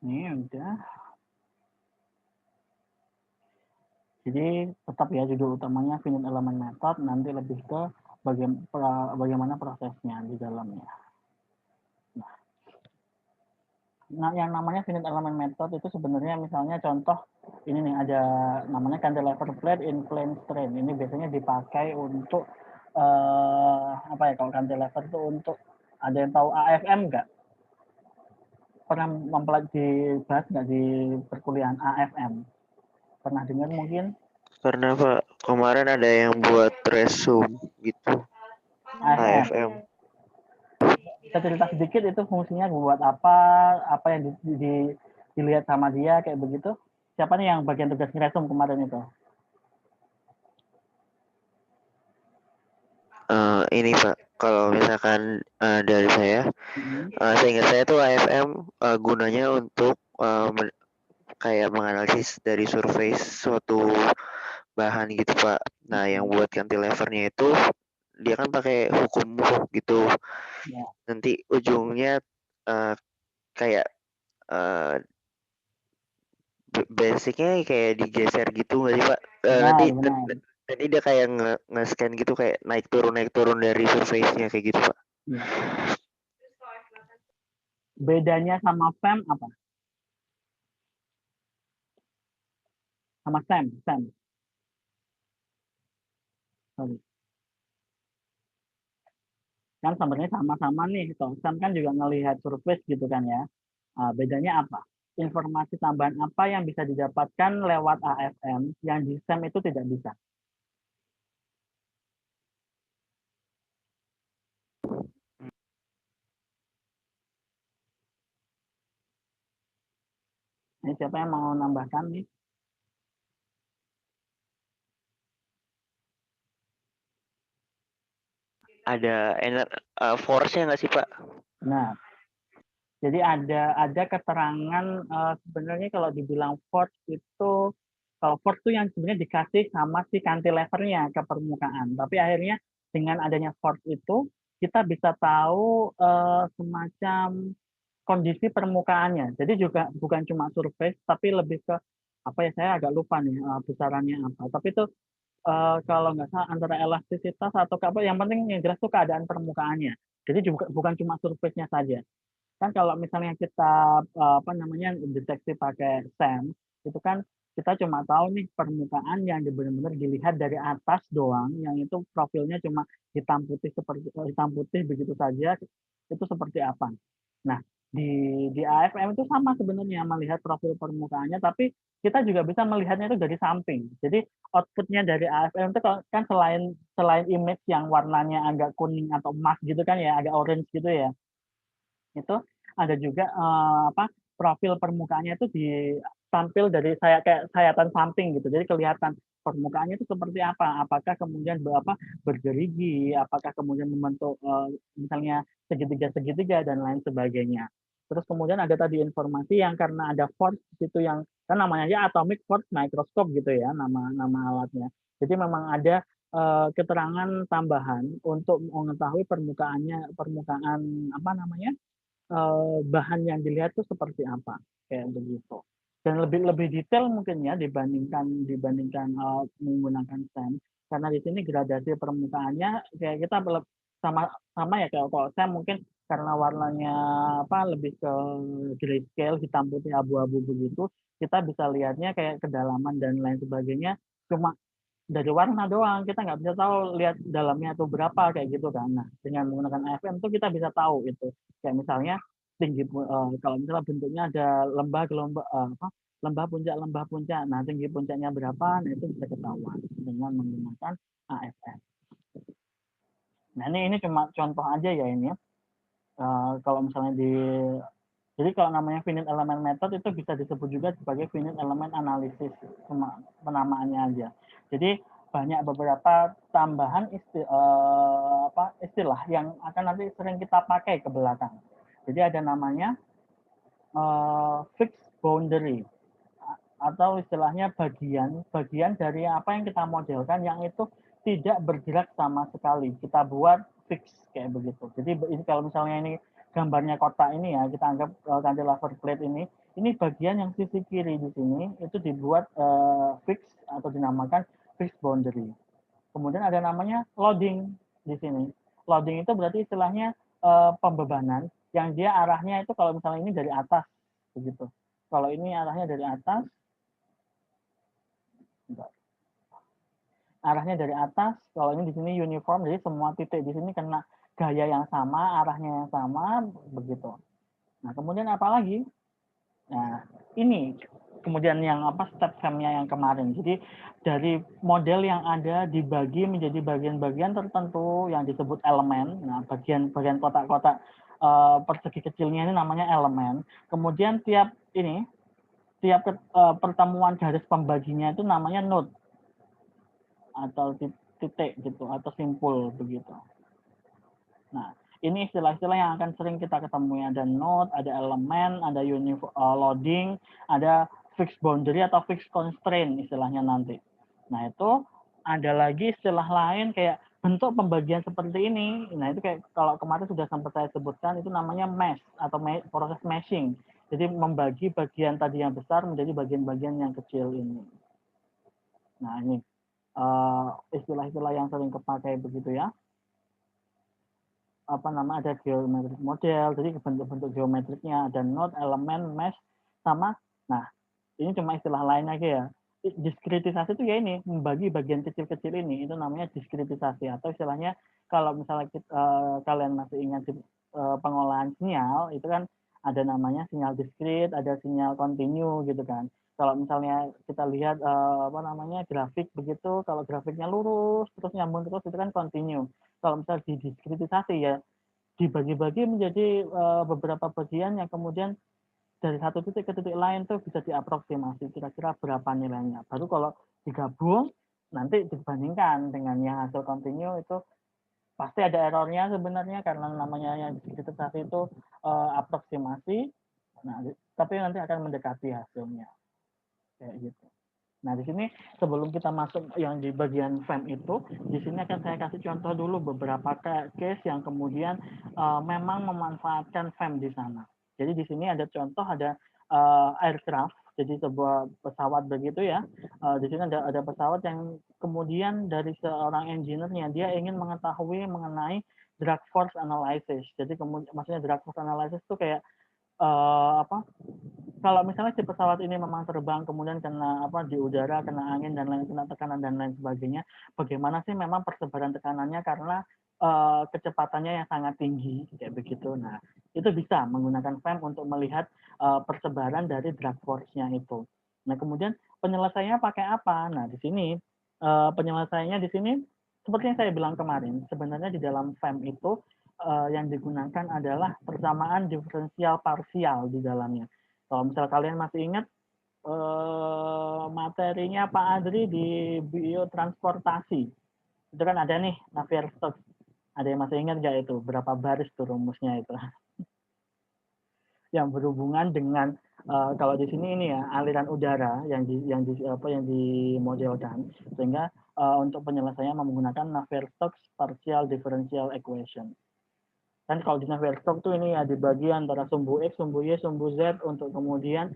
Ini udah. Jadi tetap ya judul utamanya finite element method, nanti lebih ke bagaimana prosesnya di dalamnya. Nah, yang namanya finite element method itu sebenarnya misalnya contoh ini nih, ada namanya cantilever plate in plane strain. Ini biasanya dipakai untuk apa ya, kalau cantilever itu untuk, ada yang tahu AFM nggak? Pernah dibahas nggak di perkuliahan AFM? Pernah dengar mungkin? Karena Pak, kemarin ada yang buat resume gitu, AFM. AFM. Bisa cerita sedikit itu fungsinya buat apa yang dilihat sama dia kayak begitu? Siapa nih yang bagian tugas ngeresum kemarin itu? Ini Pak, kalau misalkan dari saya, seingat saya tuh AFM gunanya untuk kayak menganalisis dari survei suatu bahan gitu Pak. Nah, yang buat cantilevernya itu dia kan pakai hukum Hooke gitu. Ya. Nanti ujungnya kayak uh, basicnya kayak digeser gitu nggak sih Pak? Benar, Nanti benar. nanti dia kayak nge-scan gitu, kayak naik turun dari surface-nya kayak gitu Pak. Ya. Bedanya sama FEM apa? Sama SEM? Sorry. Kan sebenarnya sama-sama nih. SEM kan juga ngelihat surface gitu kan ya. Bedanya apa? Informasi tambahan apa yang bisa didapatkan lewat AFM yang di SEM itu tidak bisa? Ini siapa yang mau nambahkan nih? Ada force-nya nggak sih Pak? Nah, jadi ada keterangan sebenarnya kalau dibilang force itu, kalau force itu yang sebenarnya dikasih sama si cantilevernya ke permukaan. Tapi akhirnya dengan adanya force itu kita bisa tahu semacam kondisi permukaannya. Jadi juga bukan cuma surface, tapi lebih ke apa ya, saya agak lupa nih besarannya apa. Tapi itu kalau nggak salah antara elastisitas atau apa, yang penting yang jelas itu keadaan permukaannya. Jadi juga bukan cuma surface-nya saja. Kan kalau misalnya kita apa namanya deteksi pakai SEM, itu kan kita cuma tahu nih permukaan yang benar-benar dilihat dari atas doang, yang itu profilnya cuma hitam putih, seperti hitam putih begitu saja, itu seperti apa. Nah, di AFM itu sama sebenarnya melihat profil permukaannya, tapi kita juga bisa melihatnya itu dari samping. Jadi outputnya dari AFM itu kan selain selain image yang warnanya agak kuning atau emas gitu kan ya, agak orange gitu ya, itu ada juga apa, profil permukaannya itu ditampil dari kayak sayatan samping gitu. Jadi kelihatan permukaannya itu seperti apa, apakah kemudian bergerigi, apakah kemudian membentuk misalnya segitiga-segitiga dan lain sebagainya. Terus kemudian ada tadi informasi yang karena ada force itu, yang kan namanya aja atomic force microscope gitu ya, nama alatnya. Jadi memang ada keterangan tambahan untuk mengetahui permukaan apa namanya, bahan yang dilihat itu seperti apa, kayak begitu. Dan lebih lebih detail mungkin ya dibandingkan dibandingkan menggunakan SEM, karena di sini gradasi permukaannya kayak kita sama sama ya, kayak kalau SEM mungkin karena warnanya apa lebih ke grayscale, hitam putih abu-abu begitu, kita bisa lihatnya kayak kedalaman dan lain sebagainya cuma dari warna doang, kita nggak bisa tahu lihat dalamnya tuh berapa kayak gitu kan. Nah, dengan menggunakan AFM tuh kita bisa tahu itu. Kayak misalnya tinggi kalau misalnya bentuknya ada lembah puncak. Nah, tinggi puncaknya berapa? Nah, itu bisa ketahuan dengan menggunakan AFM. Nah, ini cuma contoh aja ya ini. Kalau misalnya jadi kalau namanya finite element method itu bisa disebut juga sebagai finite element analysis, cuma penamaannya aja. Jadi banyak beberapa tambahan istilah yang akan nanti sering kita pakai ke belakang. Jadi ada namanya fixed boundary, atau istilahnya bagian dari apa yang kita modelkan yang itu tidak bergerak sama sekali. Kita buat fix kayak begitu. Jadi ini kalau misalnya ini gambarnya kotak ini ya, kita anggap cantilever plate ini Ini bagian yang sisi kiri di sini itu dibuat fix atau dinamakan fixed boundary. Kemudian ada namanya loading di sini. Loading itu berarti istilahnya pembebanan yang dia arahnya itu kalau misalnya ini dari atas begitu. Kalau ini arahnya dari atas, arahnya dari atas, kalau ini di sini uniform, jadi semua titik di sini kena gaya yang sama, arahnya yang sama, begitu. Nah, kemudian apa lagi? Nah, ini kemudian yang apa step FEM-nya yang kemarin. Jadi dari model yang ada dibagi menjadi bagian-bagian tertentu yang disebut elemen. Nah, bagian-bagian kotak-kotak persegi kecilnya ini namanya elemen. Kemudian tiap pertemuan garis pembaginya itu namanya node atau titik gitu atau simpul begitu. Nah, ini istilah-istilah yang akan sering kita ketemu. Ada node, ada elemen, ada loading, ada fixed boundary atau fixed constraint istilahnya nanti. Nah, itu ada lagi istilah lain kayak bentuk pembagian seperti ini. Nah, itu kayak kalau kemarin sudah sempat saya sebutkan itu namanya mesh atau proses meshing. Jadi membagi bagian tadi yang besar menjadi bagian-bagian yang kecil ini. Nah, ini istilah-istilah yang sering kepakai begitu ya. Apa nama ada geometrik model, jadi bentuk-bentuk geometriknya ada node, elemen, mesh, sama. Nah, ini cuma istilah lain aja ya. Diskritisasi itu ya ini membagi bagian kecil-kecil ini itu namanya diskritisasi atau istilahnya kalau misalnya kalian masih ingat pengolahan sinyal itu kan ada namanya sinyal diskrit, ada sinyal kontinu gitu kan. Kalau misalnya kita lihat apa namanya grafik begitu, kalau grafiknya lurus terus nyambung terus itu kan kontinu. Kalau misalnya didiskritisasi ya dibagi-bagi menjadi beberapa bagian yang kemudian dari satu titik ke titik lain tuh bisa diaproksimasi kira-kira berapa nilainya. Baru kalau digabung nanti dibandingkan dengan yang hasil kontinu itu pasti ada errornya sebenarnya karena namanya yang diskritisasi itu aproksimasi. Nah, tapi nanti akan mendekati hasilnya kayak gitu. Nah, di sini sebelum kita masuk yang di bagian FEM itu, di sini akan saya kasih contoh dulu beberapa case yang kemudian memang memanfaatkan FEM di sana. Jadi di sini ada contoh ada aircraft, jadi sebuah pesawat begitu ya. Di sini ada pesawat yang kemudian dari seorang engineer-nya dia ingin mengetahui mengenai drag force analysis. Jadi kemudian maksudnya drag force analysis itu kayak apa? Kalau misalnya si pesawat ini memang terbang kemudian kena apa di udara, kena angin dan lain kena tekanan dan lain sebagainya, bagaimana sih memang persebaran tekanannya karena kecepatannya yang sangat tinggi kayak begitu. Nah, itu bisa menggunakan FEM untuk melihat persebaran dari drag force-nya itu. Nah, kemudian penyelesaiannya pakai apa? Nah, di sini penyelesaiannya di sini seperti yang saya bilang kemarin, sebenarnya di dalam FEM itu yang digunakan adalah persamaan diferensial parsial di dalamnya. Kalau misal kalian masih ingat materinya Pak Adri di biotransportasi, itu kan ada nih Navier-Stokes. Ada yang masih ingat nggak itu? Berapa baris tuh rumusnya itu? Yang berhubungan dengan kalau di sini ini ya aliran udara yang dimodelkan sehingga untuk penyelesaiannya menggunakan Navier-Stokes partial differential equation. Kan kalau di Navier-Stokes tuh ini ya dibagi antara sumbu X, sumbu Y, sumbu Z untuk kemudian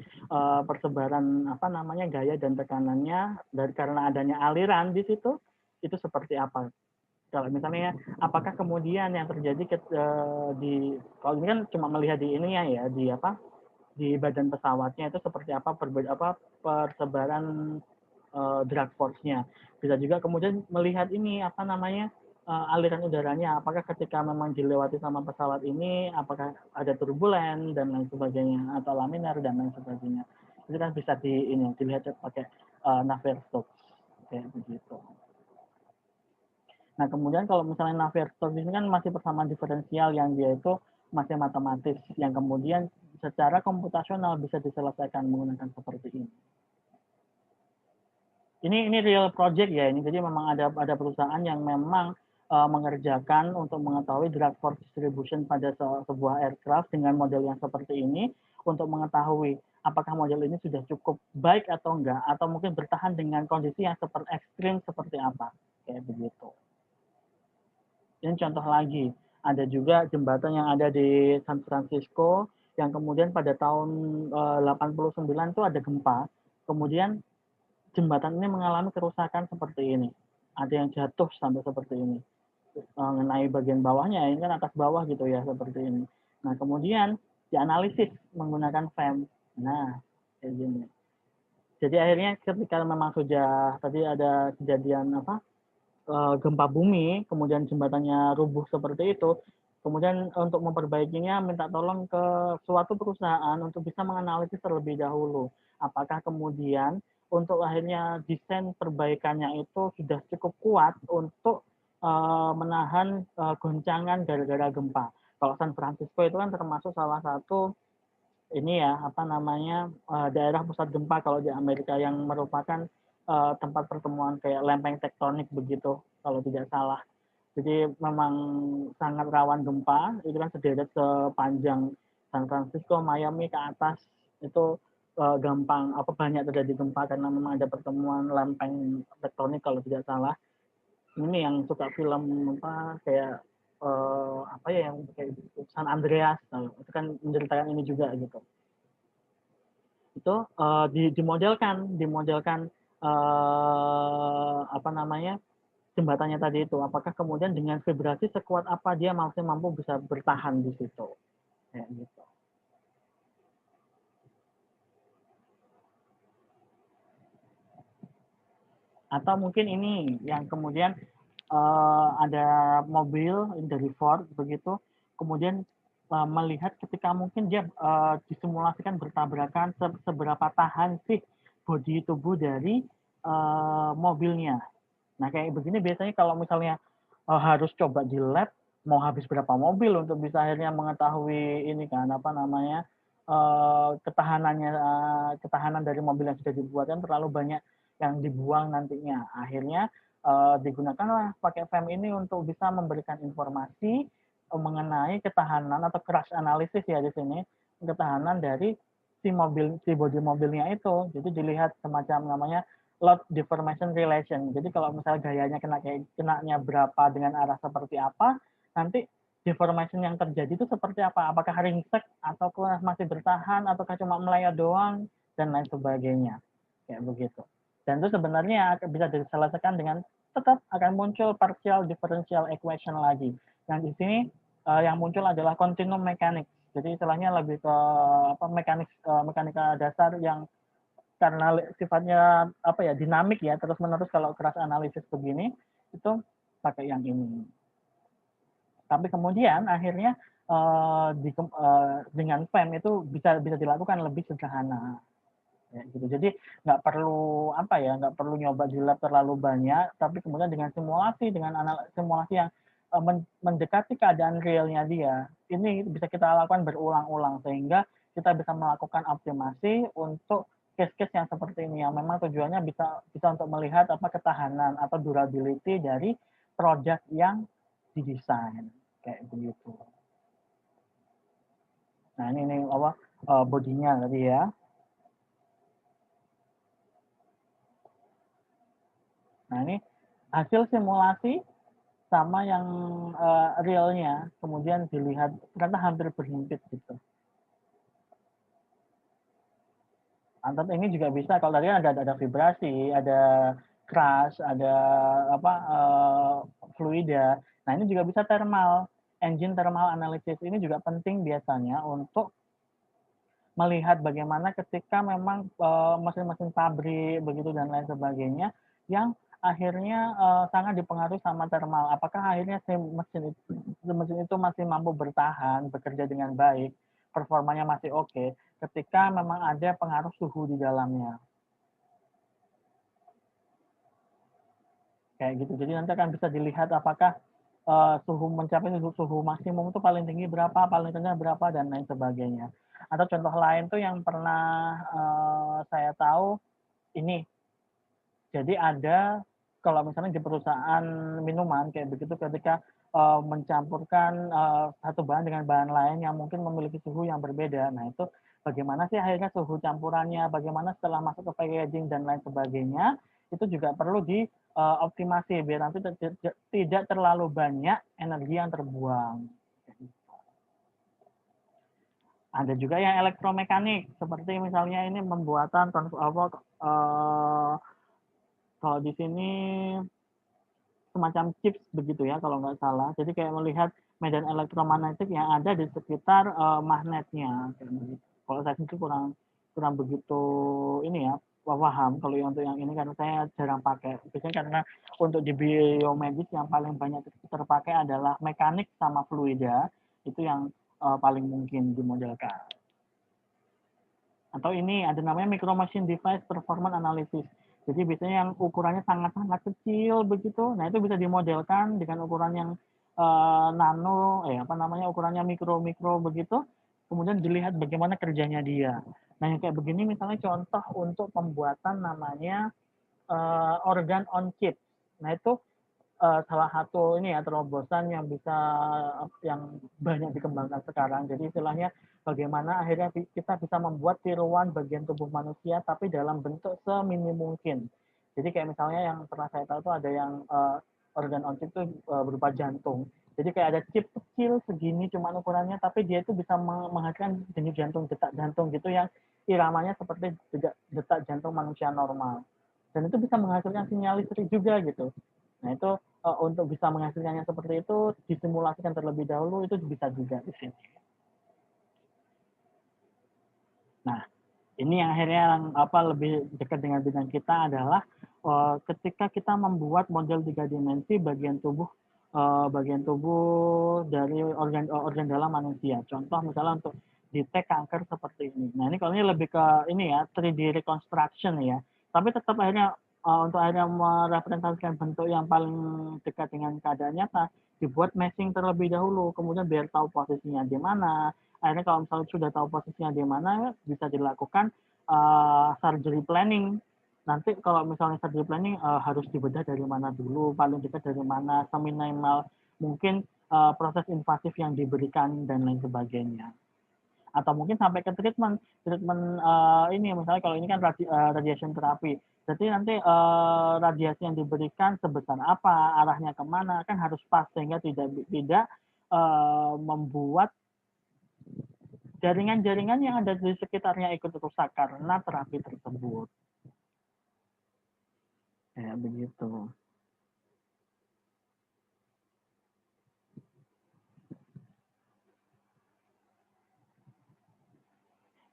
persebaran apa namanya gaya dan tekanannya dari karena adanya aliran di situ itu seperti apa. Kalau misalnya apakah kemudian yang terjadi di kalau ini kan cuma melihat di ininya ya di apa di badan pesawatnya itu seperti apa persebaran drag force-nya. Bisa juga kemudian melihat ini apa namanya aliran udaranya, apakah ketika memang dilewati sama pesawat ini, apakah ada turbulen dan lain sebagainya, atau laminar dan lain sebagainya. Itu kan bisa dilihat pakai Navier-Stokes kayak begitu. Nah, kemudian kalau misalnya Navier-Stokes ini kan masih persamaan diferensial yang dia itu masih matematis, yang kemudian secara komputasional bisa diselesaikan menggunakan seperti ini. Ini real project ya ini. Jadi memang ada perusahaan yang memang mengerjakan untuk mengetahui drag force distribution pada sebuah aircraft dengan model yang seperti ini untuk mengetahui apakah model ini sudah cukup baik atau enggak atau mungkin bertahan dengan kondisi yang seperti ekstrim seperti apa kayak begitu. Ini contoh lagi ada juga jembatan yang ada di San Francisco yang kemudian pada tahun 89 itu ada gempa, kemudian jembatan ini mengalami kerusakan seperti ini. Ada yang jatuh sampai seperti ini. Mengenai bagian bawahnya, ini kan atas bawah gitu ya, seperti ini. Nah, kemudian dianalisis menggunakan FEM. Nah, kayak gini. Jadi akhirnya ketika memang sudah tadi ada kejadian gempa bumi, kemudian jembatannya rubuh seperti itu, kemudian untuk memperbaikinya minta tolong ke suatu perusahaan untuk bisa menganalisis terlebih dahulu. Apakah kemudian untuk akhirnya desain perbaikannya itu sudah cukup kuat untuk menahan goncangan gara-gara gempa. Kalau San Francisco itu kan termasuk salah satu ini ya daerah pusat gempa kalau di Amerika yang merupakan tempat pertemuan kayak lempeng tektonik begitu kalau tidak salah. Jadi memang sangat rawan gempa. Itu kan sederet sepanjang San Francisco, Miami ke atas itu gampang banyak terjadi gempa karena memang ada pertemuan lempeng tektonik kalau tidak salah. Ini yang suka film kayak yang kayak San Andreas, itu kan menceritakan ini juga gitu. Itu dimodelkan jembatannya tadi itu, apakah kemudian dengan vibrasi sekuat apa dia masih mampu bisa bertahan di situ, kayak gitu. Atau mungkin ini yang kemudian ada mobil dari Ford begitu, kemudian melihat ketika mungkin dia disimulasikan bertabrakan seberapa tahan sih bodi tubuh dari mobilnya. Nah kayak begini biasanya kalau misalnya harus coba di lab, mau habis berapa mobil untuk bisa akhirnya mengetahui ini kan ketahanan dari mobil yang sudah dibuat kan terlalu banyak yang dibuang nantinya. Akhirnya digunakanlah pakai FEM ini untuk bisa memberikan informasi mengenai ketahanan atau crash analysis ya di sini, ketahanan dari si bodi mobilnya itu. Jadi dilihat semacam namanya load deformation relation. Jadi kalau misalnya gayanya kenanya berapa dengan arah seperti apa, nanti deformation yang terjadi itu seperti apa? Apakah ringsek atau masih bertahan ataukah cuma melayat doang dan lain sebagainya. Kayak begitu. Dan itu sebenarnya bisa diselesaikan dengan tetap akan muncul partial differential equation lagi. Yang di sini yang muncul adalah continuum mechanics. Jadi istilahnya lebih ke mekanika dasar yang karena sifatnya dinamik ya terus menerus. Kalau crash analisis begini itu pakai yang ini. Tapi kemudian akhirnya dengan FEM itu bisa dilakukan lebih sederhana. Ya, gitu. Jadi nggak perlu nyoba di lab terlalu banyak, tapi kemudian dengan simulasi yang mendekati keadaan realnya dia, ini bisa kita lakukan berulang-ulang sehingga kita bisa melakukan optimasi untuk case-case yang seperti ini yang memang tujuannya bisa untuk melihat ketahanan atau durability dari produk yang didesain kayak begitu. Nah ini bodinya tadi ya. Nah ini hasil simulasi sama yang realnya, kemudian dilihat ternyata hampir berhimpit gitu. Atau ini juga bisa, kalau tadi ada vibrasi, ada crash, ada fluida. Nah ini juga bisa engine thermal analysis ini juga penting biasanya untuk melihat bagaimana ketika memang mesin-mesin pabrik begitu dan lain sebagainya yang akhirnya sangat dipengaruhi sama thermal. Apakah akhirnya mesin itu masih mampu bertahan, bekerja dengan baik, performanya masih oke, ketika memang ada pengaruh suhu di dalamnya. Kayak gitu. Jadi nanti akan bisa dilihat apakah suhu mencapai suhu maksimum itu paling tinggi berapa, paling rendah berapa, dan lain sebagainya. Atau contoh lain tuh yang pernah saya tahu ini. Jadi ada kalau misalnya di perusahaan minuman kayak begitu ketika mencampurkan satu bahan dengan bahan lain yang mungkin memiliki suhu yang berbeda. Nah itu bagaimana sih akhirnya suhu campurannya, bagaimana setelah masuk ke packaging dan lain sebagainya, itu juga perlu dioptimasi biar nanti tidak terlalu banyak energi yang terbuang. Ada juga yang elektromekanik, seperti misalnya ini pembuatan kalau di sini semacam chips begitu ya kalau nggak salah. Jadi kayak melihat medan elektromagnetik yang ada di sekitar magnetnya. Kalau saya sendiri kurang kurang begitu ini ya paham kalau yang untuk yang ini karena saya jarang pakai. Biasanya karena untuk di biomedis yang paling banyak terpakai adalah mekanik sama fluida, itu yang paling mungkin dimodelkan. Atau ini ada namanya micro machine device performance analysis. Jadi biasanya yang ukurannya sangat-sangat kecil begitu, nah itu bisa dimodelkan dengan ukuran yang nano, ukurannya mikro-mikro begitu, kemudian dilihat bagaimana kerjanya dia. Nah yang kayak begini misalnya contoh untuk pembuatan namanya organ on chip. Nah itu salah satu ini ya terobosan yang bisa yang banyak dikembangkan sekarang. Jadi istilahnya bagaimana akhirnya kita bisa membuat tiruan bagian tubuh manusia tapi dalam bentuk seminim mungkin. Jadi kayak misalnya yang pernah saya tahu itu ada yang organ on chip itu berupa jantung. Jadi kayak ada chip kecil segini cuman ukurannya tapi dia itu bisa menghasilkan denyut jantung, detak jantung gitu yang iramanya seperti detak jantung manusia normal. Dan itu bisa menghasilkan sinyal listrik juga gitu. Nah itu untuk bisa menghasilkannya seperti itu disimulasikan terlebih dahulu itu bisa juga di sini. Nah ini yang akhirnya lebih dekat dengan bidang kita adalah ketika kita membuat model 3 dimensi bagian tubuh dari organ dalam manusia. Contoh misalnya untuk detect kanker seperti ini. Nah ini kalau ini lebih ke ini ya 3D reconstruction ya. Tapi tetap akhirnya untuk akhirnya merepresentasikan bentuk yang paling dekat dengan keadaan nyata, dibuat matching terlebih dahulu, kemudian biar tahu posisinya di mana. Akhirnya kalau misalnya sudah tahu posisinya di mana, bisa dilakukan surgery planning. Nanti kalau misalnya surgery planning harus dibedah dari mana dulu, paling dekat dari mana, seminimal mungkin proses invasif yang diberikan dan lain sebagainya. Atau mungkin sampai ke treatment ini misalnya kalau ini kan radiation therapy. Jadi nanti radiasi yang diberikan sebesar apa, arahnya kemana kan harus pas sehingga tidak membuat jaringan-jaringan yang ada di sekitarnya ikut rusak karena terapi tersebut. Ya begitu.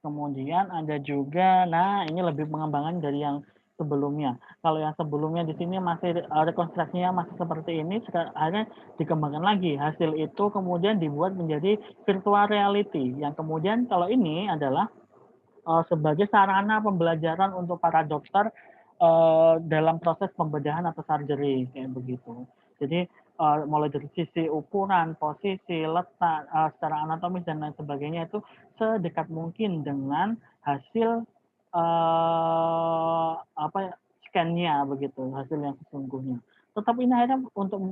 Kemudian ada juga, nah ini lebih pengembangan dari yang sebelumnya. Kalau yang sebelumnya di sini masih rekonstruksinya masih seperti ini, akhirnya dikembangkan lagi. Hasil itu kemudian dibuat menjadi virtual reality. Yang kemudian kalau ini adalah sebagai sarana pembelajaran untuk para dokter dalam proses pembedahan atau surgery kayak begitu. Jadi mulai dari sisi ukuran, posisi, letak, secara anatomis dan lain sebagainya itu sedekat mungkin dengan hasil scan-nya begitu, hasil yang sesungguhnya. Tetap ini akhirnya untuk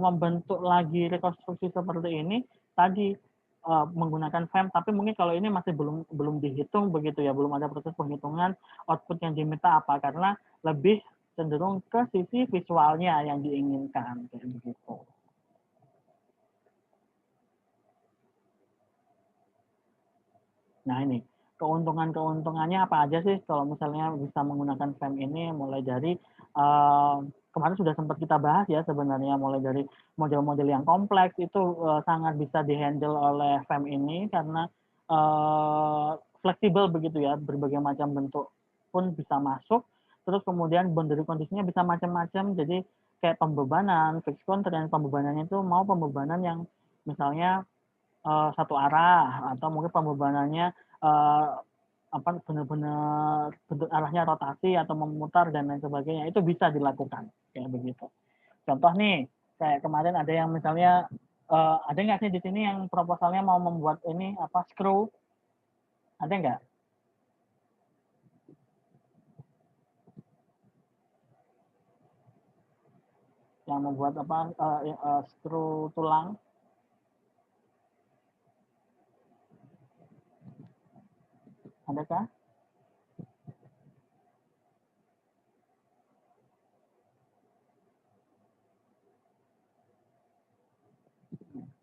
membentuk lagi rekonstruksi seperti ini tadi menggunakan FEM, tapi mungkin kalau ini masih belum dihitung begitu ya, belum ada proses penghitungan output yang diminta apa karena lebih cenderung ke sisi visualnya yang diinginkan kayak begitu. Nah ini keuntungannya apa aja sih kalau misalnya bisa menggunakan FEM ini, mulai dari kemarin sudah sempat kita bahas ya sebenarnya, mulai dari model-model yang kompleks itu sangat bisa dihandle oleh FEM ini karena fleksibel begitu ya, berbagai macam bentuk pun bisa masuk, terus kemudian boundary kondisinya bisa macam-macam, jadi kayak pembebanan, fixed constraint, pembebanannya itu mau pembebanan yang misalnya satu arah atau mungkin pembebanannya benar-benar bentuk arahnya rotasi atau memutar dan lain sebagainya, itu bisa dilakukan kayak begitu. Contoh nih kayak kemarin ada yang misalnya ada nggak sih di sini yang proposalnya mau membuat ini screw, ada nggak yang membuat screw tulang? Adakah?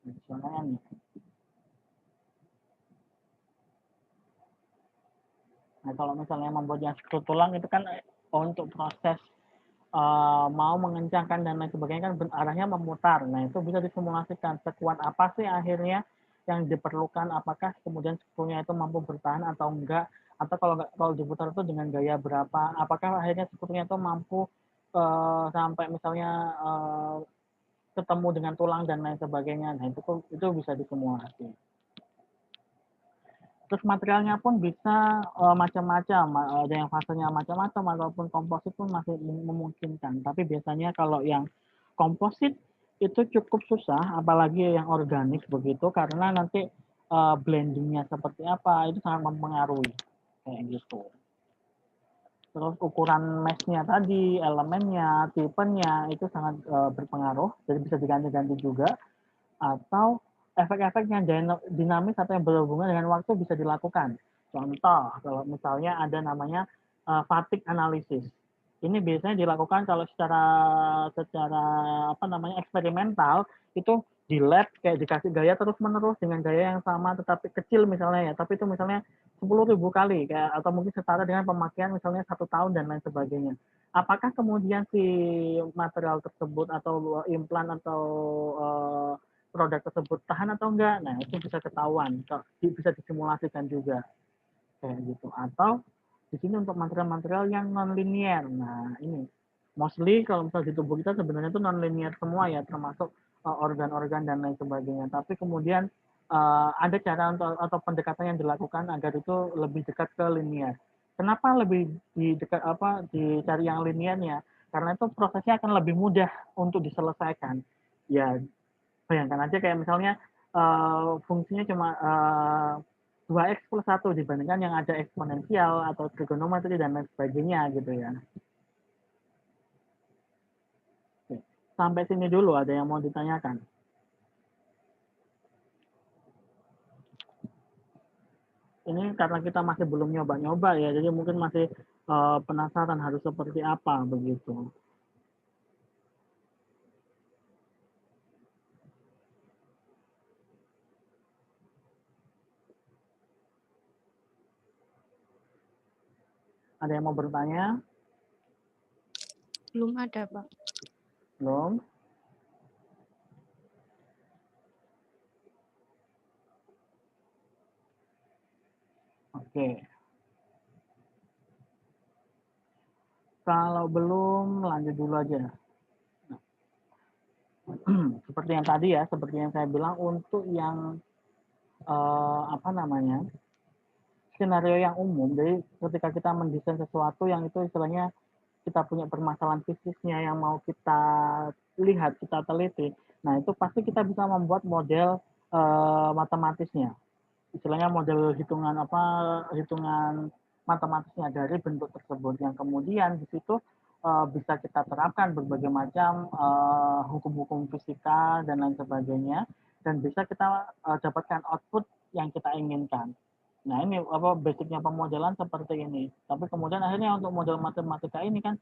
Misalnya nih Nah, kalau misalnya membuat yang sekrup tulang itu kan untuk proses mau mengencangkan dan lain sebagainya kan arahnya memutar. Nah, itu bisa disimulasikan sekuat apa sih akhirnya yang diperlukan, apakah kemudian skrunya itu mampu bertahan atau enggak, atau kalau diputar itu dengan gaya berapa, apakah akhirnya skrunya itu mampu sampai misalnya ketemu dengan tulang dan lain sebagainya. Nah, itu bisa disimulasi. Terus materialnya pun bisa macam-macam, ada yang fasenya macam-macam ataupun komposit pun masih memungkinkan. Tapi biasanya kalau yang komposit itu cukup susah, apalagi yang organik begitu, karena nanti blendingnya seperti apa itu sangat mempengaruhi kayak gitu. Terus ukuran meshnya tadi, elemennya, tipenya itu sangat berpengaruh, jadi bisa diganti-ganti juga. Atau efek-efek yang dinamis atau yang berhubungan dengan waktu bisa dilakukan. Contoh, kalau misalnya ada namanya fatigue analysis. Ini biasanya dilakukan kalau secara apa namanya eksperimental itu di lab kayak dikasih gaya terus-menerus dengan gaya yang sama tetapi kecil misalnya ya, tapi itu misalnya 10.000 kali kayak atau mungkin setara dengan pemakaian misalnya 1 tahun dan lain sebagainya. Apakah kemudian si material tersebut atau implan atau produk tersebut tahan atau enggak, nah itu bisa ketahuan, bisa disimulasikan juga kayak gitu. Atau di sini untuk material-material yang non-linear, nah ini mostly kalau misalnya di tubuh kita sebenarnya itu non-linear semua ya, termasuk organ-organ dan lain sebagainya. Tapi kemudian ada cara untuk atau pendekatan yang dilakukan agar itu lebih dekat ke linear. Kenapa lebih dicari yang linearnya? Karena itu prosesnya akan lebih mudah untuk diselesaikan. Ya bayangkan aja kayak misalnya fungsinya cuma 2x plus 1 dibandingkan yang ada eksponensial atau trigonometri dan lain sebagainya gitu ya. Oke. Sampai sini dulu ada yang mau ditanyakan? Ini karena kita masih belum nyoba-nyoba ya, jadi mungkin masih penasaran harus seperti apa begitu. Ada yang mau bertanya? Belum ada, Pak. Belum? Oke. Kalau belum, lanjut dulu aja. Seperti yang tadi ya, seperti yang saya bilang, untuk yang apa namanya, skenario yang umum, jadi ketika kita mendesain sesuatu yang itu istilahnya kita punya permasalahan fisiknya yang mau kita lihat, kita teliti, nah itu pasti kita bisa membuat model matematisnya. Istilahnya model hitungan matematisnya dari bentuk tersebut yang kemudian di situ bisa kita terapkan berbagai macam hukum-hukum fisika dan lain sebagainya dan bisa kita dapatkan output yang kita inginkan. Nah ini basicnya pemodelan seperti ini. Tapi kemudian akhirnya untuk model matematika ini kan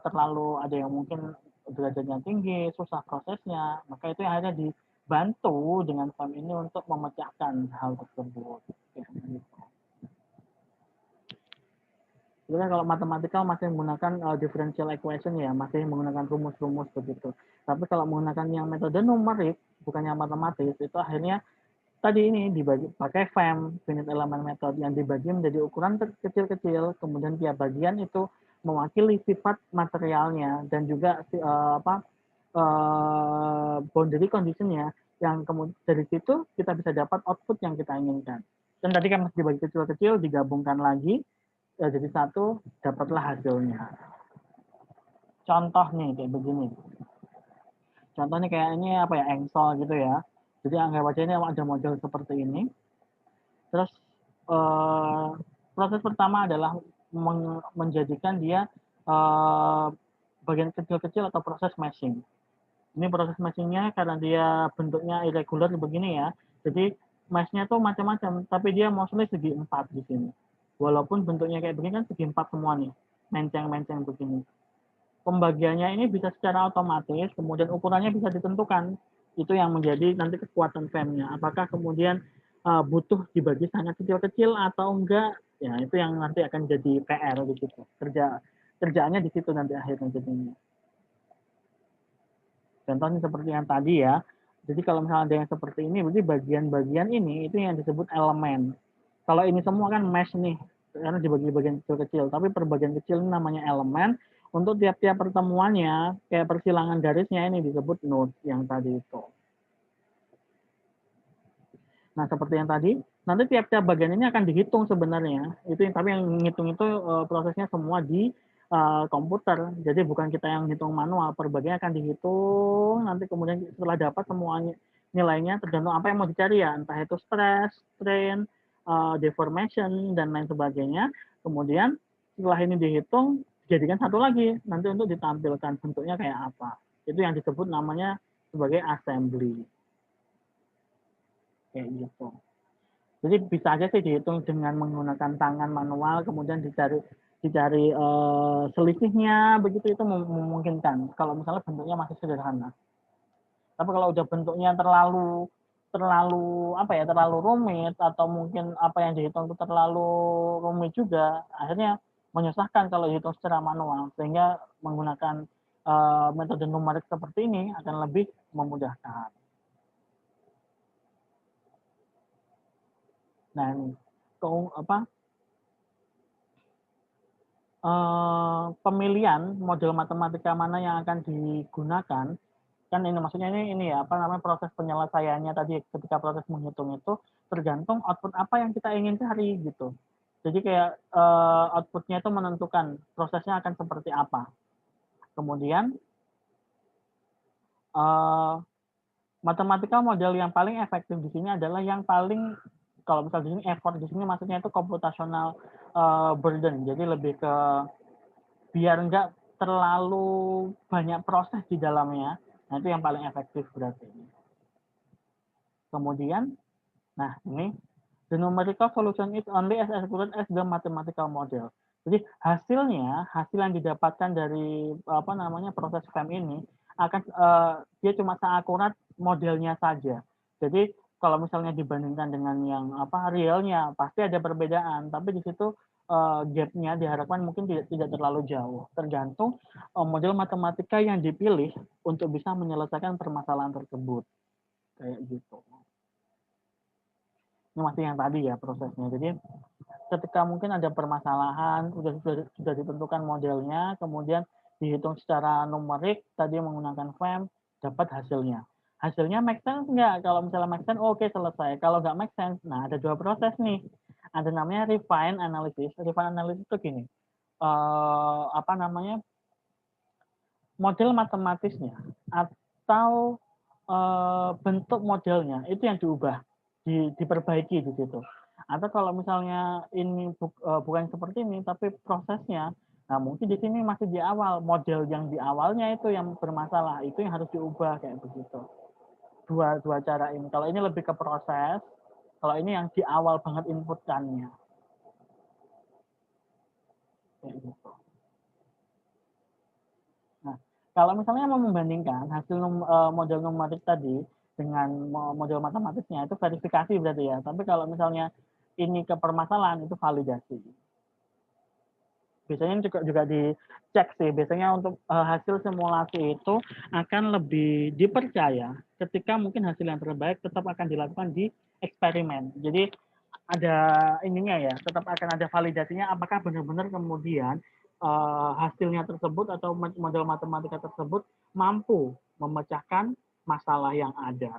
terlalu ada yang mungkin derajatnya tinggi, susah prosesnya. Maka itu yang akhirnya dibantu dengan FEM ini untuk memecahkan hal tersebut. Ya, gitu. Jadi kalau matematika masih menggunakan differential equation ya, masih menggunakan rumus-rumus begitu. Tapi kalau menggunakan yang metode numerik, bukan yang matematis, itu akhirnya tadi ini dibagi pakai FEM, finite element method, yang dibagi menjadi ukuran kecil-kecil, kemudian tiap bagian itu mewakili sifat materialnya dan juga boundary conditionnya, yang kemudian dari situ kita bisa dapat output yang kita inginkan. Dan tadi kan masih dibagi kecil-kecil, digabungkan lagi, jadi satu, dapatlah hasilnya. Contoh nih kayak begini. Contohnya kayak ini apa ya, engsel gitu ya. Jadi anggap aja ini ada model seperti ini. Terus proses pertama adalah menjadikan dia bagian kecil-kecil atau proses meshing. Ini proses meshingnya karena dia bentuknya irregular begini ya. Jadi meshnya tuh macam-macam, tapi dia mostly segi 4 di sini. Walaupun bentuknya kayak begini kan segi 4 semua nih, menceng-menceng begini. Pembagiannya ini bisa secara otomatis, kemudian ukurannya bisa ditentukan. Itu yang menjadi nanti kekuatan FEM-nya. Apakah kemudian butuh dibagi sangat kecil-kecil atau enggak, Ya, itu yang nanti akan jadi PR di situ. Kerjaannya di situ nanti akhirnya jadinya. Contohnya seperti yang tadi ya. Jadi kalau misalnya ada yang seperti ini, berarti bagian-bagian ini itu yang disebut elemen. Kalau ini semua kan mesh nih, karena dibagi bagian kecil-kecil. Tapi per bagian kecil ini namanya elemen. Untuk tiap-tiap pertemuannya, kayak persilangan garisnya ini disebut node yang tadi itu. Nah, seperti yang tadi, nanti tiap-tiap bagian ini akan dihitung sebenarnya. Itu yang tapi yang menghitung itu prosesnya semua di komputer. Jadi bukan kita yang hitung manual, per bagian akan dihitung, nanti kemudian setelah dapat semuanya nilainya tergantung apa yang mau dicari ya, entah itu stress, strain, deformation dan lain sebagainya. Kemudian setelah ini dihitung, jadikan satu lagi nanti untuk ditampilkan bentuknya kayak apa. Itu yang disebut namanya sebagai assembly. Kayak gitu. Jadi bisa aja sih dihitung dengan menggunakan tangan manual, kemudian dicari selisihnya, begitu itu memungkinkan. Kalau misalnya bentuknya masih sederhana. Tapi kalau udah bentuknya terlalu terlalu rumit atau mungkin apa yang dihitung itu terlalu rumit juga, akhirnya menyusahkan kalau dihitung secara manual, sehingga menggunakan metode numerik seperti ini akan lebih memudahkan. Nah, pemilihan model matematika mana yang akan digunakan, kan ini maksudnya ini ya, apa namanya, proses penyelesaiannya tadi ketika proses menghitung itu tergantung output apa yang kita ingin cari gitu. Jadi kayak outputnya itu menentukan prosesnya akan seperti apa. Kemudian matematika model yang paling efektif di sini adalah yang paling, kalau misal di sini effort di sini maksudnya itu computational burden. Jadi lebih ke biar nggak terlalu banyak proses di dalamnya. Nah, itu yang paling efektif berarti. Kemudian, nah ini, the numerical solution is only as accurate as the mathematical model. Jadi hasil yang didapatkan dari apa namanya proses FEM ini akan dia cuma seakurat modelnya saja. Jadi kalau misalnya dibandingkan dengan yang apa realnya pasti ada perbedaan, tapi di situ gapnya diharapkan mungkin tidak terlalu jauh. Tergantung model matematika yang dipilih untuk bisa menyelesaikan permasalahan tersebut. Kayak gitu. Ini masih yang tadi ya prosesnya. Jadi ketika mungkin ada permasalahan, sudah ditentukan modelnya, kemudian dihitung secara numerik, tadi menggunakan FEM, dapat hasilnya. Hasilnya make sense nggak? Kalau misalnya make sense, oke, selesai. Kalau nggak make sense, nah ada dua proses nih. Ada namanya refine analysis. Refine analysis itu gini, apa namanya, model matematisnya atau bentuk modelnya itu yang diubah, diperbaiki di situ. Atau kalau misalnya ini bukan seperti ini, tapi prosesnya, nah mungkin di sini masih di awal, model yang di awalnya itu yang bermasalah, itu yang harus diubah kayak begitu. Dua cara ini. Kalau ini lebih ke proses, kalau ini yang di awal banget inputkannya. Kayak gitu. Nah, kalau misalnya mau membandingkan hasil model numerik tadi dengan model matematiknya, itu verifikasi berarti ya. Tapi kalau misalnya ini ke permasalahan, itu validasi. Biasanya juga dicek sih. Biasanya untuk hasil simulasi itu akan lebih dipercaya ketika mungkin hasil yang terbaik tetap akan dilakukan di eksperimen. Jadi ada ininya ya, tetap akan ada validasinya apakah benar-benar kemudian hasilnya tersebut atau model matematika tersebut mampu memecahkan masalah yang ada.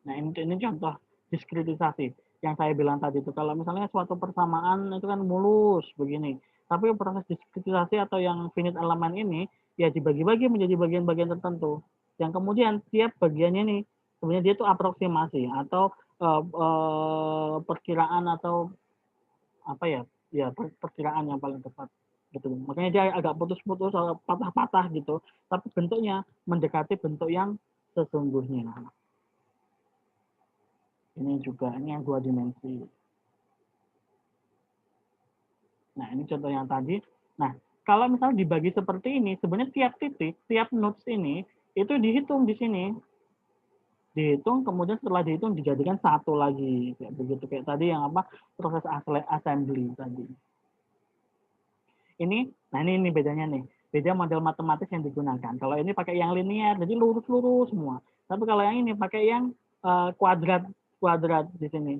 Nah, ini contoh diskritisasi yang saya bilang tadi itu. Kalau misalnya suatu persamaan itu kan mulus begini, tapi proses diskritisasi atau yang finite elemen ini ya dibagi-bagi menjadi bagian-bagian tertentu. Yang kemudian tiap bagiannya nih sebenarnya dia itu aproksimasi atau perkiraan atau apa ya, ya perkiraan yang paling tepat gitu. Makanya dia agak putus-putus atau patah-patah gitu, tapi bentuknya mendekati bentuk yang sesungguhnya. Ini juga, ini yang dua dimensi. Nah, ini contoh yang tadi. Nah, kalau misalnya dibagi seperti ini, sebenarnya tiap titik, tiap nodes ini, itu dihitung di sini. dihitung, kemudian setelah dihitung dijadikan satu lagi, kayak begitu, kayak tadi yang apa, proses assembly tadi. Nah ini bedanya nih, beda model matematis yang digunakan. Kalau ini pakai yang linear, jadi lurus-lurus semua. Tapi kalau yang ini pakai yang kuadrat di sini,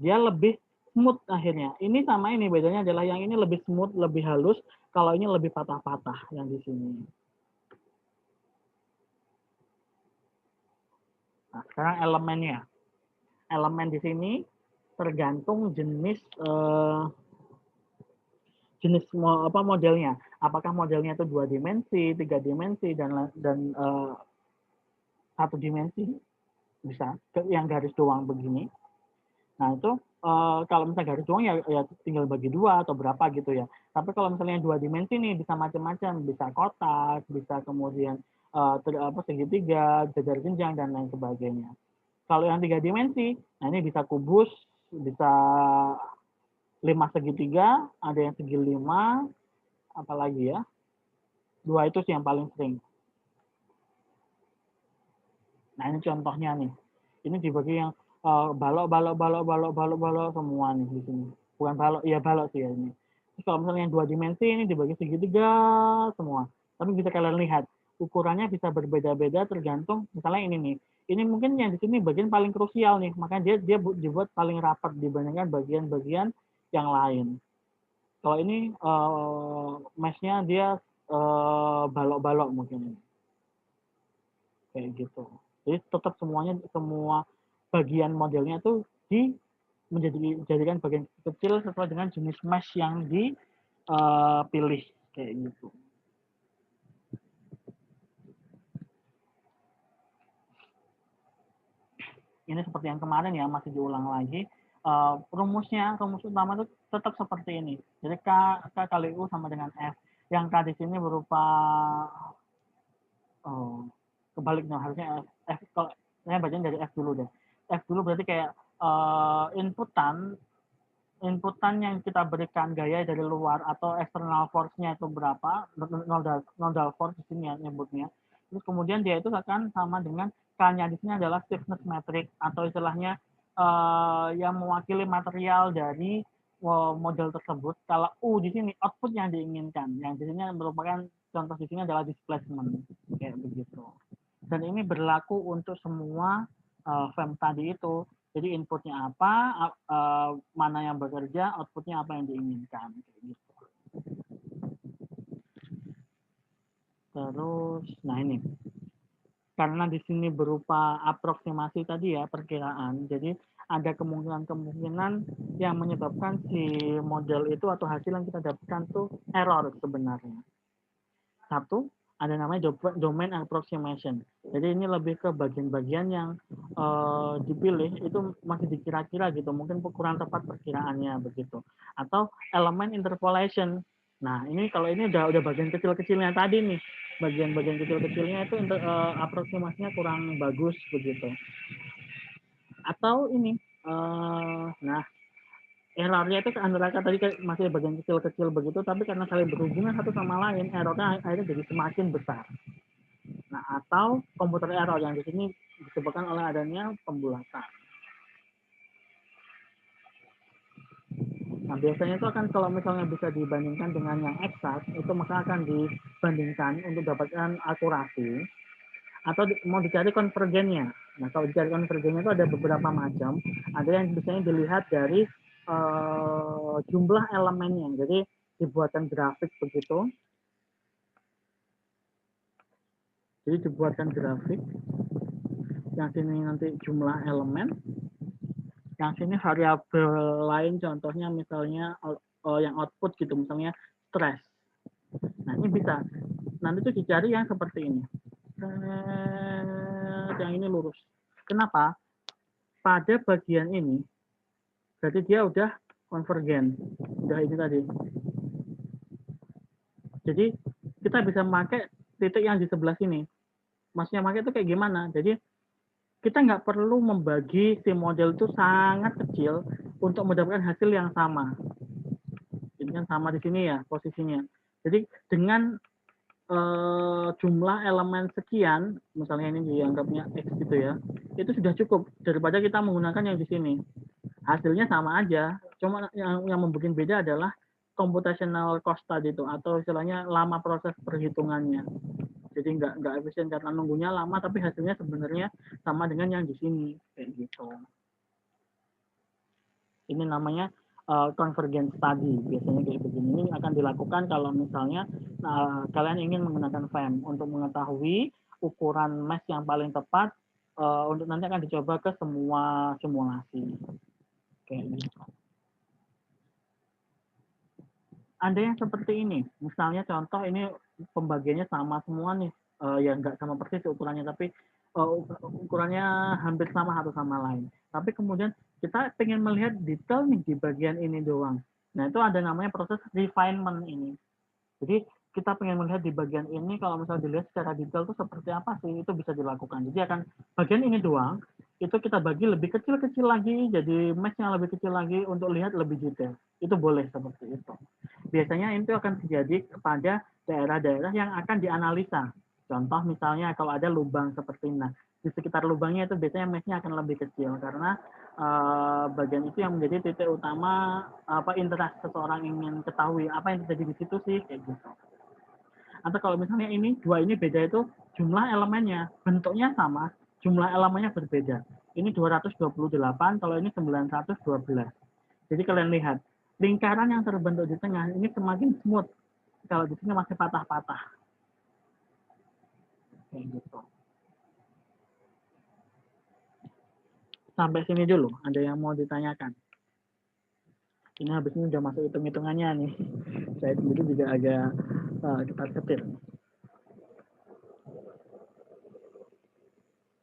dia lebih smooth akhirnya. Ini sama ini, bedanya adalah yang ini lebih smooth, lebih halus, kalau ini lebih patah-patah yang di sini. Nah, sekarang elemennya. Elemen di sini tergantung jenis jenis modelnya. Apakah modelnya itu 2 dimensi, 3 dimensi, dan 1 dimensi, bisa yang garis doang begini. Nah itu kalau misalnya garis doang ya tinggal bagi 2 atau berapa gitu ya. Tapi kalau misalnya 2 dimensi nih bisa macam-macam, bisa kotak, bisa kemudian segitiga, jajar jenjang, dan lain sebagainya. Kalau yang 3 dimensi, nah ini bisa kubus, bisa 5 segitiga, ada yang segi 5, apalagi ya, 2 itu sih yang paling sering. Nah ini contohnya nih, ini dibagi yang balok semua nih di sini. Bukan balok, ya balok sih ya ini. Terus kalau misalnya yang 2 dimensi ini dibagi segitiga semua. Tapi bisa kalian lihat, ukurannya bisa berbeda-beda tergantung, misalnya ini nih. Ini mungkin yang di sini bagian paling krusial nih, makanya dia dibuat paling rapat dibandingkan bagian-bagian yang lain. Kalau ini mesh-nya dia balok-balok mungkin. Kayak gitu. Jadi tetap semua bagian modelnya itu menjadikan bagian kecil sesuai dengan jenis mesh yang dipilih kayak gitu. Ini seperti yang kemarin ya, masih diulang lagi. Rumus utama itu tetap seperti ini. Jadi K kali U sama dengan F. Yang K di sini berupa kebaliknya, harusnya F. Kalau saya bacanya dari F dulu deh. F dulu berarti kayak inputan yang kita berikan gaya dari luar atau external force-nya itu berapa, nodal force di sini ya nyebutnya. Terus kemudian dia itu akan sama dengan K-nya di sini adalah stiffness metric atau istilahnya yang mewakili material dari model tersebut. Kalau U di sini output yang diinginkan, yang di sini merupakan contoh di sini adalah displacement kayak begitu. Dan ini berlaku untuk semua FEM tadi itu. Jadi inputnya apa, mana yang bekerja, outputnya apa yang diinginkan. Gitu. Terus, nah ini. Karena di sini berupa aproksimasi tadi ya, perkiraan. Jadi ada kemungkinan-kemungkinan yang menyebabkan si model itu atau hasil yang kita dapatkan tuh error sebenarnya. Satu, ada namanya domain approximation. Jadi ini lebih ke bagian-bagian yang dipilih itu masih dikira-kira gitu, mungkin kurang tepat perkiraannya begitu. Atau elemen interpolation. Nah ini kalau ini udah bagian kecil-kecilnya tadi nih, bagian-bagian kecil-kecilnya itu aproksimasinya kurang bagus begitu. Atau ini, nah errornya itu antara tadi masih bagian kecil-kecil begitu, tapi karena saling berhubungan satu sama lain, errornya akhirnya jadi semakin besar. Nah, atau komputer error yang di sini disebabkan oleh adanya pembulatan. Nah, biasanya itu akan kalau misalnya bisa dibandingkan dengan yang eksak, itu maka akan dibandingkan untuk dapatkan akurasi, atau mau dicari konvergennya. Nah, kalau dicari konvergennya itu ada beberapa macam. Ada yang biasanya dilihat dari jumlah elemennya. Jadi dibuatkan grafik begitu. Jadi dibuatkan grafik. Yang sini nanti jumlah elemen. Yang sini variabel lain, contohnya misalnya yang output gitu, misalnya stress. Nah ini bisa. Nanti tuh dicari yang seperti ini. Yang ini lurus. Kenapa? Pada bagian ini, berarti dia udah konvergen. Udah ini tadi. Jadi kita bisa memakai titik yang di sebelah sini. Maksudnya pakai itu kayak gimana? Jadi kita nggak perlu membagi si model itu sangat kecil untuk mendapatkan hasil yang sama. Ini kan sama di sini ya posisinya. Jadi dengan jumlah elemen sekian, misalnya ini dianggapnya X gitu ya, itu sudah cukup daripada kita menggunakan yang di sini. Hasilnya sama aja, cuma yang membuat beda adalah computational cost tadi itu, atau istilahnya lama proses perhitungannya. Jadi nggak efisien karena nunggunya lama, tapi hasilnya sebenarnya sama dengan yang di sini kayak gitu. Ini namanya convergence study. Biasanya kayak begini. Ini akan dilakukan kalau misalnya kalian ingin menggunakan FEM untuk mengetahui ukuran mesh yang paling tepat untuk nanti akan dicoba ke semua simulasi. Kayak gitu. Ada yang seperti ini, misalnya contoh ini pembagiannya sama semua nih, ya nggak sama persis ukurannya, tapi ukurannya hampir sama satu sama lain. Tapi kemudian kita pengen melihat detail nih di bagian ini doang. Nah itu ada namanya proses refinement ini. Jadi kita pengen melihat di bagian ini kalau misalnya dilihat secara detail itu seperti apa sih, itu bisa dilakukan. Jadi akan bagian ini doang, itu kita bagi lebih kecil-kecil lagi, jadi mesh yang lebih kecil lagi untuk lihat lebih detail. Itu boleh seperti itu. Biasanya itu akan terjadi kepada daerah-daerah yang akan dianalisa. Contoh misalnya kalau ada lubang seperti ini, di sekitar lubangnya itu biasanya mesh-nya akan lebih kecil karena bagian itu yang menjadi titik utama apa interaksi seseorang ingin ketahui apa yang terjadi di situ sih kayak gitu. Atau kalau misalnya ini dua ini beda itu jumlah elemennya, bentuknya sama, jumlah elemennya berbeda. Ini 228, kalau ini 912. Jadi kalian lihat, lingkaran yang terbentuk di tengah ini semakin smooth. Kalau di sini masih patah-patah. Kayak gitu. Sampai sini dulu, ada yang mau ditanyakan? Ini habis ini udah masuk hitung-hitungannya nih. Saya sendiri juga agak ketar-ketir.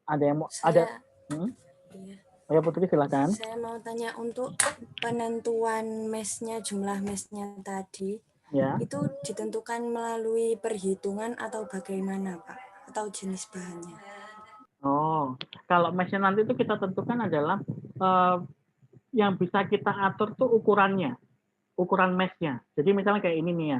Ada yang mau ada? Iya. Oh ya Putri silakan. Saya mau tanya untuk penentuan meshnya, jumlah meshnya tadi, ya. Itu ditentukan melalui perhitungan atau bagaimana Pak? Atau jenis bahannya? Oh, kalau meshnya nanti itu kita tentukan adalah yang bisa kita atur tuh ukurannya, ukuran meshnya. Jadi misalnya kayak ini nih ya,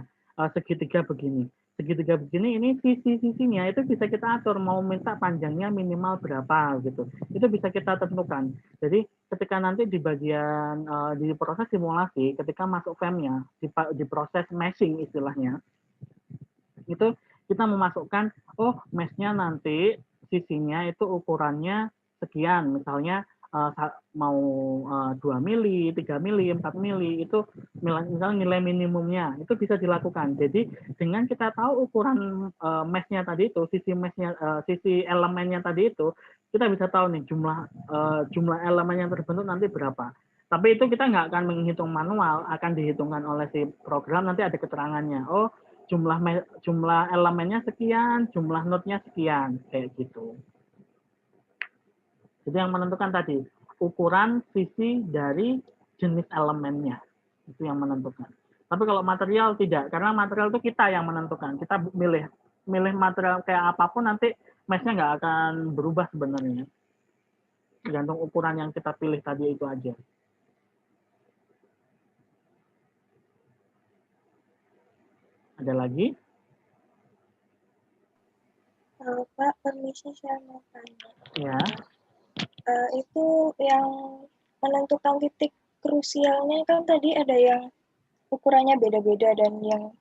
segitiga begini. Segitiga begini ini sisi-sisinya itu bisa kita atur mau minta panjangnya minimal berapa gitu. Itu bisa kita tentukan. Jadi ketika nanti di bagian di proses simulasi, ketika masuk FEM-nya, di proses meshing istilahnya, itu kita memasukkan mesh-nya nanti sisinya itu ukurannya sekian, misalnya mau 2 mili, 3 mili, 4 mili, itu misalnya nilai minimumnya, itu bisa dilakukan. Jadi dengan kita tahu ukuran mesh-nya tadi itu, sisi mesh-nya, sisi elemennya tadi itu, kita bisa tahu nih jumlah elemen yang terbentuk nanti berapa. Tapi itu kita nggak akan menghitung manual, akan dihitungkan oleh si program, nanti ada keterangannya. Oh, jumlah elemennya sekian, jumlah node-nya sekian, kayak gitu. Jadi yang menentukan tadi, ukuran sisi dari jenis elemennya. Itu yang menentukan. Tapi kalau material tidak, karena material itu kita yang menentukan. Kita milih material kayak apapun, nanti mesh-nya nggak akan berubah sebenarnya. Tergantung ukuran yang kita pilih tadi itu aja. Ada lagi? Pak, permisi saya mau tanya. Ya. Itu yang menentukan titik krusialnya kan tadi ada yang ukurannya beda-beda dan yang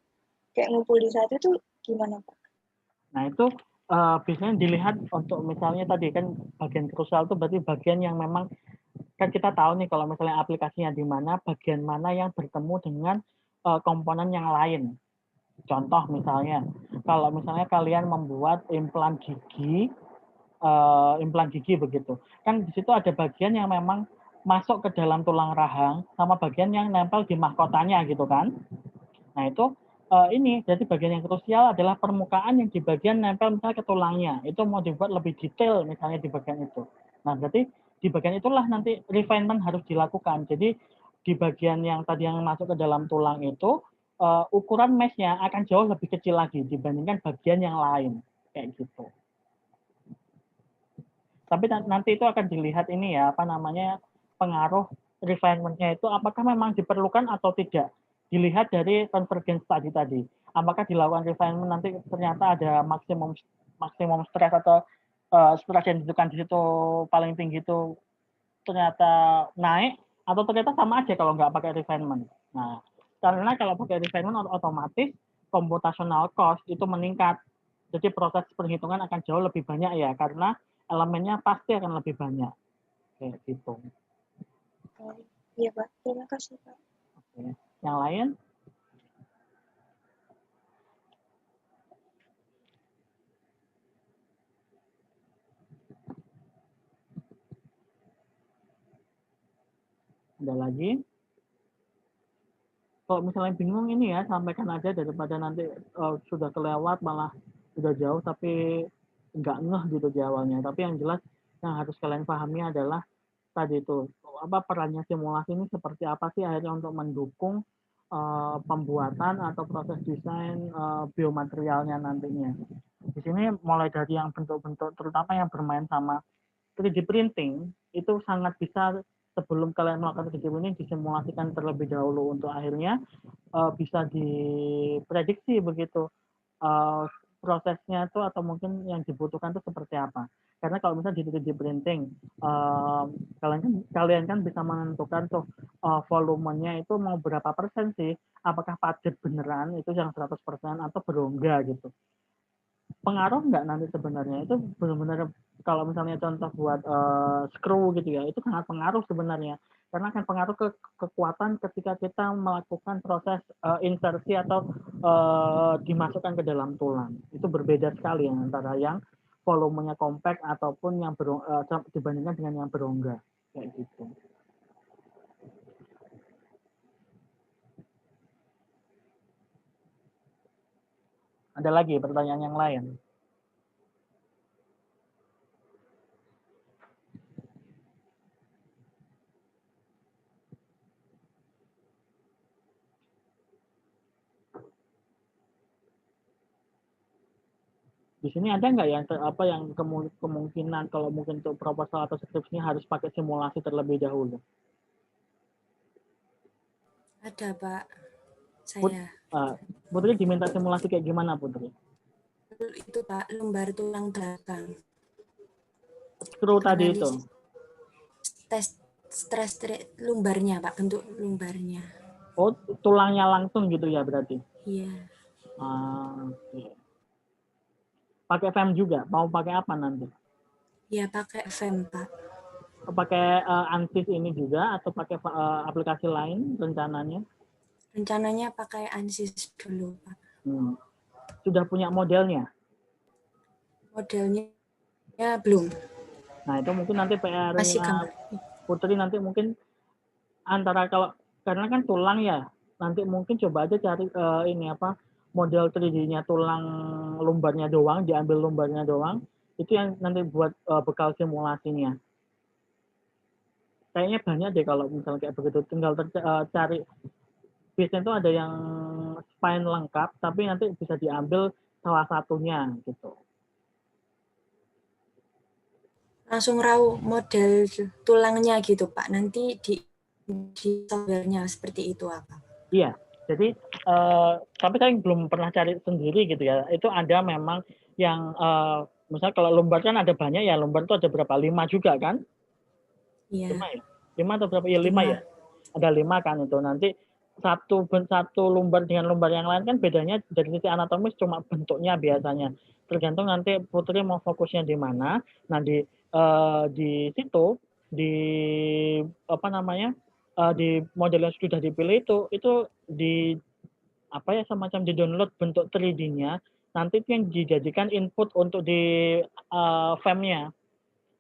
kayak ngumpul di satu itu gimana Pak? Nah itu biasanya dilihat untuk misalnya tadi kan bagian krusial itu berarti bagian yang memang kan kita tahu nih kalau misalnya aplikasinya di mana, bagian mana yang bertemu dengan komponen yang lain. Contoh misalnya, kalau misalnya kalian membuat implan gigi begitu, kan di situ ada bagian yang memang masuk ke dalam tulang rahang sama bagian yang nempel di mahkotanya gitu kan. Nah itu ini jadi bagian yang krusial adalah permukaan yang di bagian nempel misalnya ke tulangnya. Itu mau dibuat lebih detail misalnya di bagian itu. Nah berarti di bagian itulah nanti refinement harus dilakukan. Jadi di bagian yang tadi yang masuk ke dalam tulang itu ukuran mesh-nya akan jauh lebih kecil lagi dibandingkan bagian yang lain kayak gitu. Tapi nanti itu akan dilihat ini ya apa namanya pengaruh refinement-nya itu apakah memang diperlukan atau tidak. Dilihat dari convergence tadi. Apakah dilakukan refinement nanti ternyata ada maksimum stres atau struktur yang ditentukan di situ paling tinggi itu ternyata naik, atau ternyata sama aja kalau nggak pakai refinement. Nah, karena kalau pakai refinement otomatis computational cost itu meningkat. Jadi proses perhitungan akan jauh lebih banyak ya, karena elemennya pasti akan lebih banyak. Kayak gitu. Iya Pak, terima kasih Pak. Oke. Yang lain? Ada lagi? Kalau misalnya bingung ini ya, sampaikan aja daripada nanti sudah kelewat malah sudah jauh tapi nggak ngeh gitu di awalnya. Tapi yang jelas yang harus kalian pahami adalah tadi itu apa perannya simulasi ini seperti apa sih akhirnya untuk mendukung pembuatan atau proses desain biomaterialnya nantinya. Di sini mulai dari yang bentuk-bentuk terutama yang bermain sama 3D printing itu sangat bisa sebelum kalian melakukan 3D printing disimulasikan terlebih dahulu untuk akhirnya bisa diprediksi begitu prosesnya itu atau mungkin yang dibutuhkan itu seperti apa. Karena kalau misalnya di 3D printing, kalian kan bisa menentukan tuh volumenya itu mau berapa persen sih, apakah padat beneran itu yang 100% atau berongga gitu. Pengaruh nggak nanti sebenarnya itu benar-benar kalau misalnya contoh buat screw gitu ya, itu sangat pengaruh sebenarnya karena akan pengaruh ke kekuatan ketika kita melakukan proses insersi atau dimasukkan ke dalam tulang. Itu berbeda sekali antara yang volumenya compact ataupun yang dibandingkan dengan yang berongga kayak gitu. Ada lagi pertanyaan yang lain? Di sini ada nggak yang kemungkinan kalau mungkin untuk proposal atau skripsinya harus pakai simulasi terlebih dahulu? Ada Pak, saya. Putri diminta simulasi kayak gimana Putri? Itu Pak, lumbar tulang belakang. Screw tadi itu? Stres lumbarnya Pak, bentuk lumbarnya. Oh, tulangnya langsung gitu ya berarti? Iya. Okay. Pakai FEM juga? Mau pakai apa nanti? Ya pakai FEM Pak. Pakai ANSYS ini juga atau pakai aplikasi lain rencananya? Rencananya pakai ANSYS dulu Pak. Sudah punya modelnya? Modelnya ya belum. Nah itu mungkin nanti PR-nya Putri nanti mungkin antara karena kan tulang ya, nanti mungkin coba aja cari ini apa model 3D-nya tulang lumbarnya doang, diambil lumbarnya doang, itu yang nanti buat bekal simulasinya. Kayaknya banyak deh kalau misalnya kayak begitu, tinggal cari. Biasanya itu ada yang spine lengkap, tapi nanti bisa diambil salah satunya gitu. Langsung raw model tulangnya gitu Pak, nanti di software-nya seperti itu apa? Iya, jadi tapi saya belum pernah cari sendiri gitu ya. Itu ada memang yang misalnya kalau lumbar kan ada banyak ya, lumbar itu ada berapa? 5 juga kan? Iya. 5 ya? 5 atau berapa? Ya 5 ya. Ada 5 kan itu. Nanti satu lumbar dengan lumbar yang lain kan bedanya dari sisi anatomis cuma bentuknya biasanya. Tergantung nanti Putri mau fokusnya di mana. Nah di situ di apa namanya di model yang sudah dipilih itu di apa ya semacam di download bentuk 3D-nya. Nanti itu yang dijadikan input untuk di FEM-nya.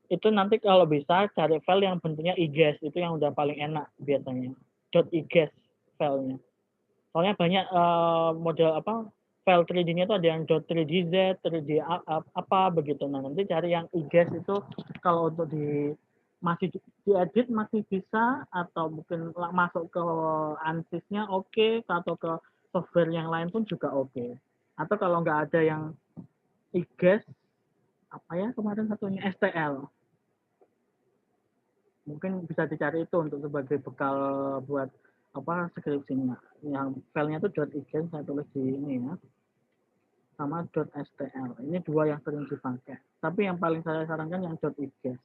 Itu nanti kalau bisa cari file yang bentuknya IGES, itu yang udah paling enak biasanya. .IGES filenya. Soalnya banyak model apa file 3D-nya itu ada yang .3DZ, 3D apa begitu. Nah, nanti cari yang IGES itu kalau untuk masih diedit masih bisa atau mungkin masuk ke ANSYS-nya oke, atau ke software yang lain pun juga oke. Atau kalau nggak ada yang IGES apa ya kemarin satunya STL. Mungkin bisa dicari itu untuk sebagai bekal buat apa skripsinya. Yang filenya itu .ign saya tulis di ini ya. sama .stl. Ini dua yang sering dipakai. Tapi yang paling saya sarankan yang .iges.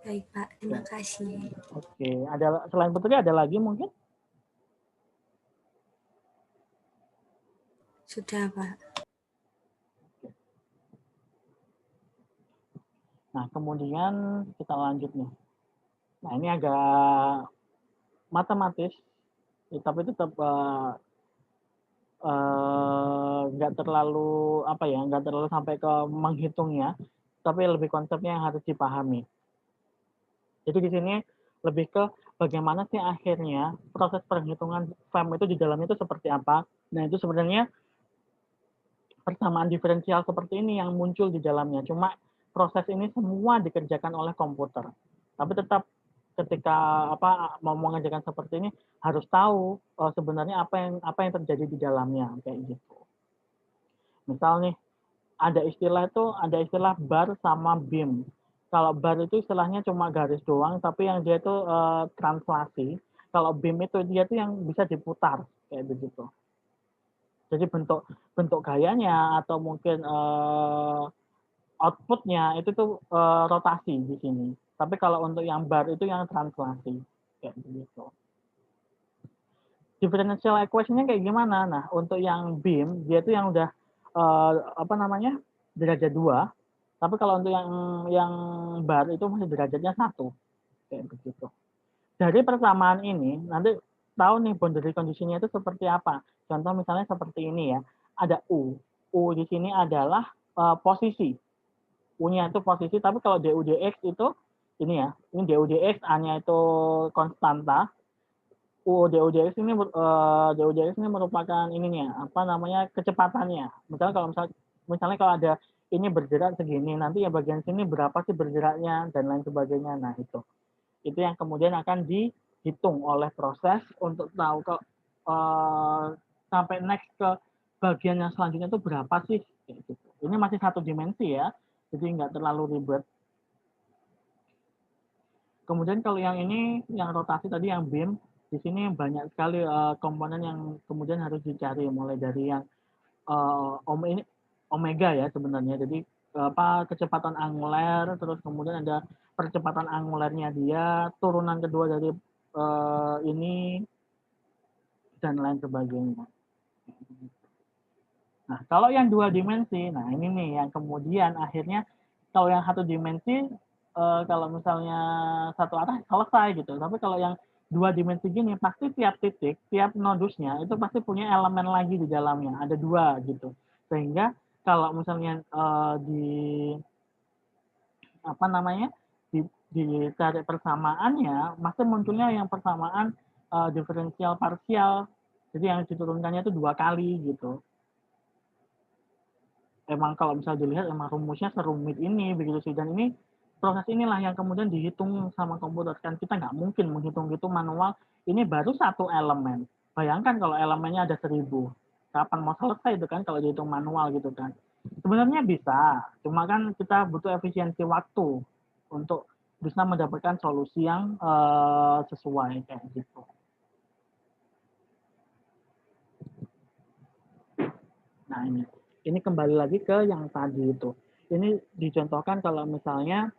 Baik, Pak. Terima kasih. Oke, ada selain Putri ada lagi mungkin? Sudah, Pak. Nah, kemudian kita lanjut nih. Nah, ini agak matematis, tapi tetap nggak terlalu apa ya, nggak terlalu sampai ke menghitungnya, tapi lebih konsepnya yang harus dipahami. Jadi di sini lebih ke bagaimana sih akhirnya proses perhitungan VAM itu di dalamnya itu seperti apa. Nah, itu sebenarnya persamaan diferensial seperti ini yang muncul di dalamnya. Cuma proses ini semua dikerjakan oleh komputer. Tapi tetap ketika mau mengerjakan seperti ini harus tahu sebenarnya apa yang terjadi di dalamnya kayak gitu. Misal nih ada istilah bar sama beam. Kalau bar itu istilahnya cuma garis doang, tapi yang dia itu translasi. Kalau beam itu dia tuh yang bisa diputar kayak begitu. Jadi bentuk gayanya atau mungkin outputnya itu tuh rotasi di sini. Tapi kalau untuk yang bar itu yang translasi kayak begitu. Differential equation-nya kayak gimana? Nah, untuk yang beam dia tuh yang udah derajat 2. Tapi kalau untuk yang bar itu masih derajatnya 1 kayak begitu. Dari persamaan ini nanti tahu nih boundary condition-nya itu seperti apa. Contoh misalnya seperti ini ya. Ada U. U di sini adalah posisi. U-nya itu posisi, tapi kalau du dx itu ini ya. Ini du dx A-nya itu konstanta. U du dx ini merupakan ininya, kecepatannya. Misalnya kalau ada ini bergerak segini, nanti ya bagian sini berapa sih bergeraknya dan lain sebagainya. Nah, itu yang kemudian akan dihitung oleh proses untuk tahu sampai next ke bagian yang selanjutnya itu berapa sih. Gitu. Ini masih satu dimensi ya, jadi nggak terlalu ribet. Kemudian kalau yang ini, yang rotasi tadi, yang beam, di sini banyak sekali komponen yang kemudian harus dicari, mulai dari yang omega ya sebenarnya. Jadi kecepatan angular, terus kemudian ada percepatan angularnya dia, turunan kedua dari ini dan lain sebagainya. Nah, kalau yang 2 dimensi, nah ini nih yang kemudian akhirnya kalau yang 1 dimensi kalau misalnya satu arah selesai gitu. Tapi kalau yang 2 dimensi gini pasti tiap titik, tiap nodusnya itu pasti punya elemen lagi di dalamnya, ada 2 gitu. Sehingga kalau misalnya dicari persamaannya, masih munculnya yang persamaan diferensial parsial. Jadi yang diturunkannya itu 2 kali gitu. Emang kalau misalnya dilihat emang rumusnya serumit ini begitu sih, dan ini proses inilah yang kemudian dihitung sama komputer. Kan kita nggak mungkin menghitung itu manual, ini baru 1 elemen. Bayangkan kalau elemennya ada 1000, kapan mau selesai itu kan kalau dihitung manual gitu kan. Sebenarnya bisa, cuma kan kita butuh efisiensi waktu untuk bisa mendapatkan solusi yang sesuai kayak gitu. Nah ini kembali lagi ke yang tadi itu. Ini dicontohkan kalau misalnya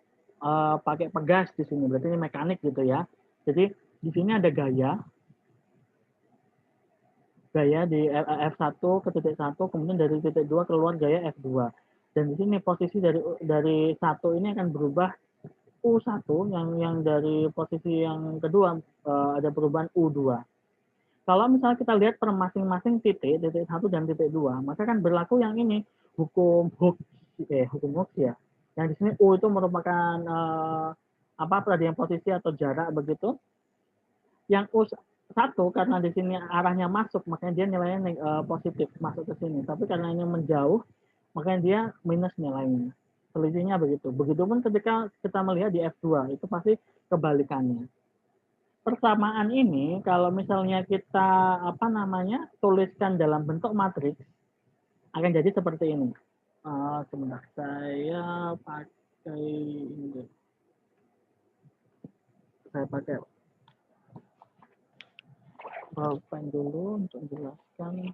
pakai pegas di sini, berarti ini mekanik gitu ya. Jadi di sini ada gaya di F1 ke titik 1, kemudian dari titik 2 keluar gaya F2. Dan di sini posisi dari 1 ini akan berubah U1, yang dari posisi yang kedua ada perubahan U2. Kalau misalnya kita lihat per masing-masing titik 1 dan titik 2, maka kan berlaku yang ini, hukum Hooke ya. Yang di sini U itu merupakan peradian posisi atau jarak begitu. Yang U1 karena di sini arahnya masuk, makanya dia nilainya positif masuk ke sini. Tapi karena ini menjauh, makanya dia minus nilainya. Selisihnya begitu. Begitupun ketika kita melihat di F2, itu pasti kebalikannya. Persamaan ini kalau misalnya kita tuliskan dalam bentuk matriks akan jadi seperti ini. Sebentar, saya pakai ini. PowerPoint dulu untuk menjelaskan.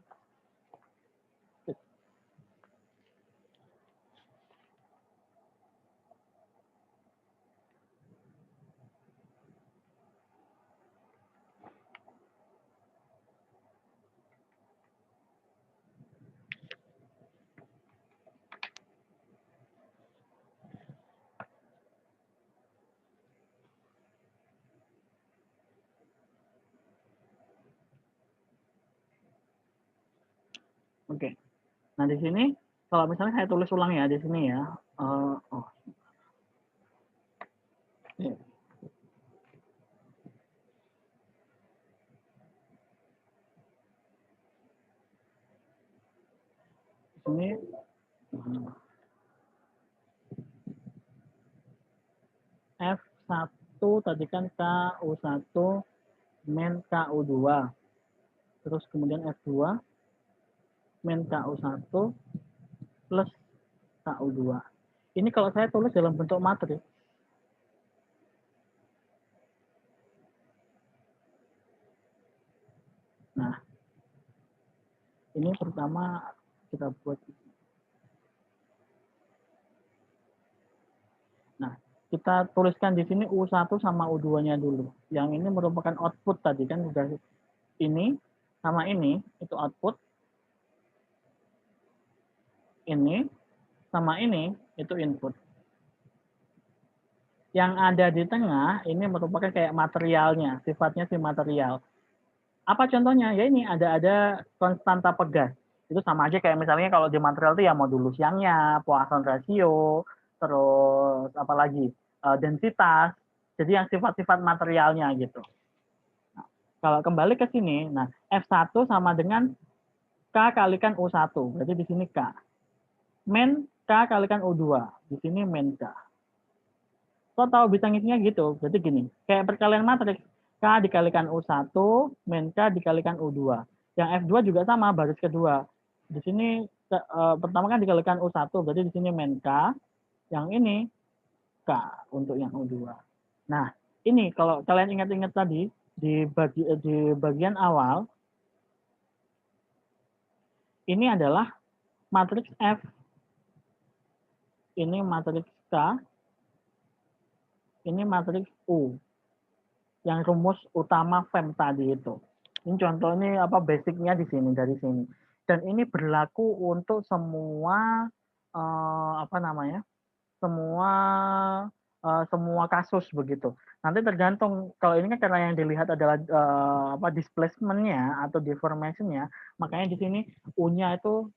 Oke. Nah, di sini kalau misalnya saya tulis ulang ya di sini ya. Iya. Di sini F1 tadi kan KU1 min KU2. Terus kemudian F2 min KU1 plus KU2. Ini kalau saya tulis dalam bentuk matriks. Nah, ini pertama kita buat. Nah, kita tuliskan di sini U1 sama U2-nya dulu. Yang ini merupakan output tadi kan sudah ini sama ini itu output. Ini sama ini itu input. Yang ada di tengah ini merupakan kayak materialnya, sifatnya si material. Apa contohnya? Ya ini ada konstanta pegas. Itu sama aja kayak misalnya kalau di material itu ya modulus Youngnya, Poisson ratio, terus apa lagi? Densitas. Jadi yang sifat-sifat materialnya gitu. Nah, kalau kembali ke sini, nah F1 sama dengan K kalikan U1. Berarti di sini K. Min K kalikan U2. Di sini min K. Kok tahu bisa ngisinya gitu? Berarti gini, kayak perkalian matriks. K dikalikan U1, min K dikalikan U2. Yang F2 juga sama, baris kedua. Di sini pertama kan dikalikan U1, berarti di sini min K. Yang ini K untuk yang U2. Nah, ini kalau kalian ingat-ingat tadi, di bagian awal, ini adalah matriks F. Ini matriks K. Ini matriks U. Yang rumus utama FEM tadi itu. Ini contoh ini apa basicnya di sini dari sini. Dan ini berlaku untuk semua apa namanya? Semua kasus begitu. Nanti tergantung kalau ini kan karena yang dilihat adalah apa displacement-nya atau deformation-nya, makanya di sini U-nya itu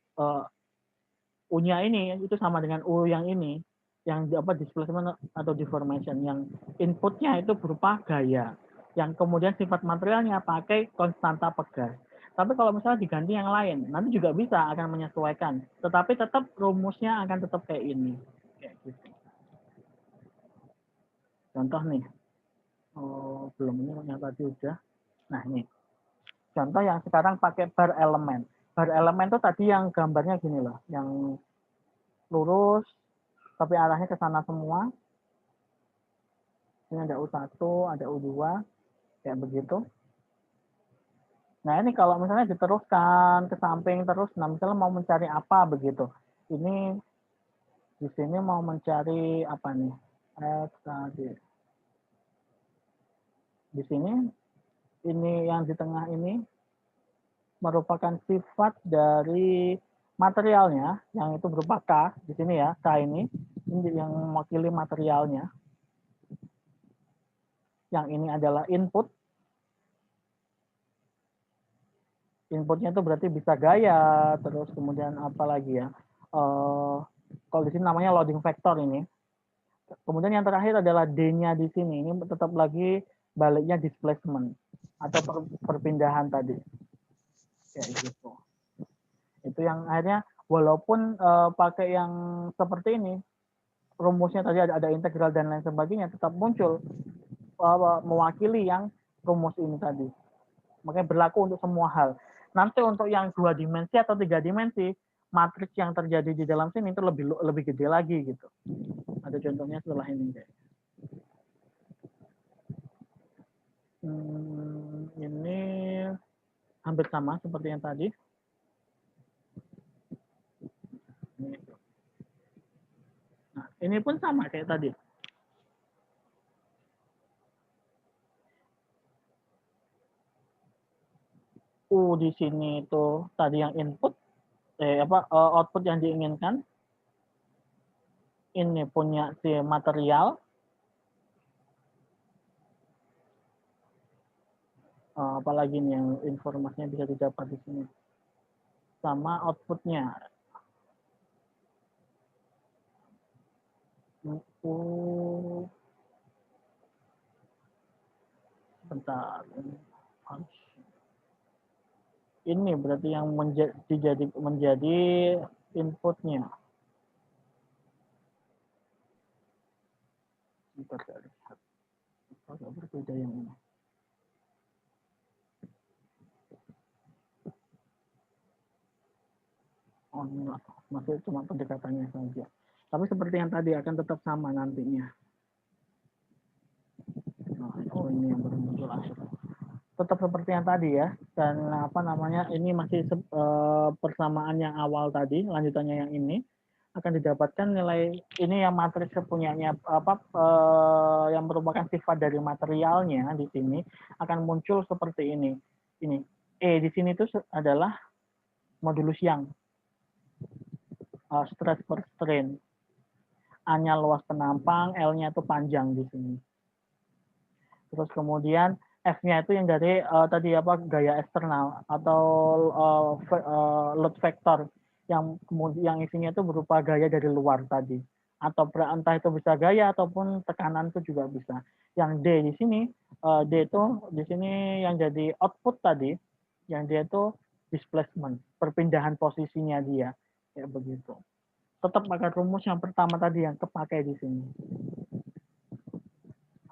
U-nya ini itu sama dengan U yang ini. Yang apa displacement atau deformation, yang inputnya itu berupa gaya, yang kemudian sifat materialnya pakai konstanta pegas. Tapi kalau misalnya diganti yang lain, nanti juga bisa akan menyesuaikan, tetapi tetap rumusnya akan tetap kayak ini, kayak gitu. Contoh nih, belum ini yang tadi udah. Nah ini, contoh yang sekarang pakai bar elemen. Bar elemen itu tadi yang gambarnya gini loh, yang lurus tapi arahnya ke sana semua. Ini ada U1, ada U2, kayak begitu. Nah ini kalau misalnya diteruskan ke samping terus, nah misalnya mau mencari apa begitu. Ini di sini mau mencari apa nih? Di sini, ini yang di tengah ini merupakan sifat dari materialnya, yang itu berupa K, di sini ya, K ini yang mewakili materialnya. Yang ini adalah input. Inputnya itu berarti bisa gaya, terus kemudian apa lagi ya? Kalau di sini namanya loading vector ini. Kemudian yang terakhir adalah D-nya di sini. Ini tetap lagi baliknya displacement atau perpindahan tadi. Kayak gitu. Itu yang akhirnya walaupun pakai yang seperti ini, rumusnya tadi ada integral dan lain sebagainya, tetap muncul mewakili yang rumus ini tadi. Makanya berlaku untuk semua hal. Nanti untuk yang 2 dimensi atau 3 dimensi, matriks yang terjadi di dalam sini itu lebih gede lagi gitu. Ada contohnya setelah ini. Ini hampir sama seperti yang tadi. Nah, ini pun sama kayak tadi. Di sini itu tadi yang input, output yang diinginkan. Ini punya si material. Apalagi nih yang informasinya bisa didapat di sini. Sama outputnya. Bentar. Ini berarti yang menjadi inputnya. Bentar, saya lihat. Agak berbeda yang ini. Oh, ini masih cuma pendekatannya saja. Tapi seperti yang tadi akan tetap sama nantinya. Oh, ini yang baru muncul akhirnya. Tetap seperti yang tadi ya. Dan ini masih persamaan yang awal tadi, lanjutannya yang ini akan didapatkan nilai ini yang matriks punyanya yang merupakan sifat dari materialnya di sini akan muncul seperti ini. Ini di sini itu adalah modulus Young. Stress per strain. A-nya luas penampang, L-nya itu panjang di sini. Terus kemudian F-nya itu yang dari gaya eksternal atau load vector yang isinya itu berupa gaya dari luar tadi. Atau entah itu bisa gaya ataupun tekanan itu juga bisa. Yang D di sini, D itu di sini yang jadi output tadi, yang dia itu displacement, perpindahan posisinya dia. Ya begitu. Tetap akan rumus yang pertama tadi yang kepakai di sini.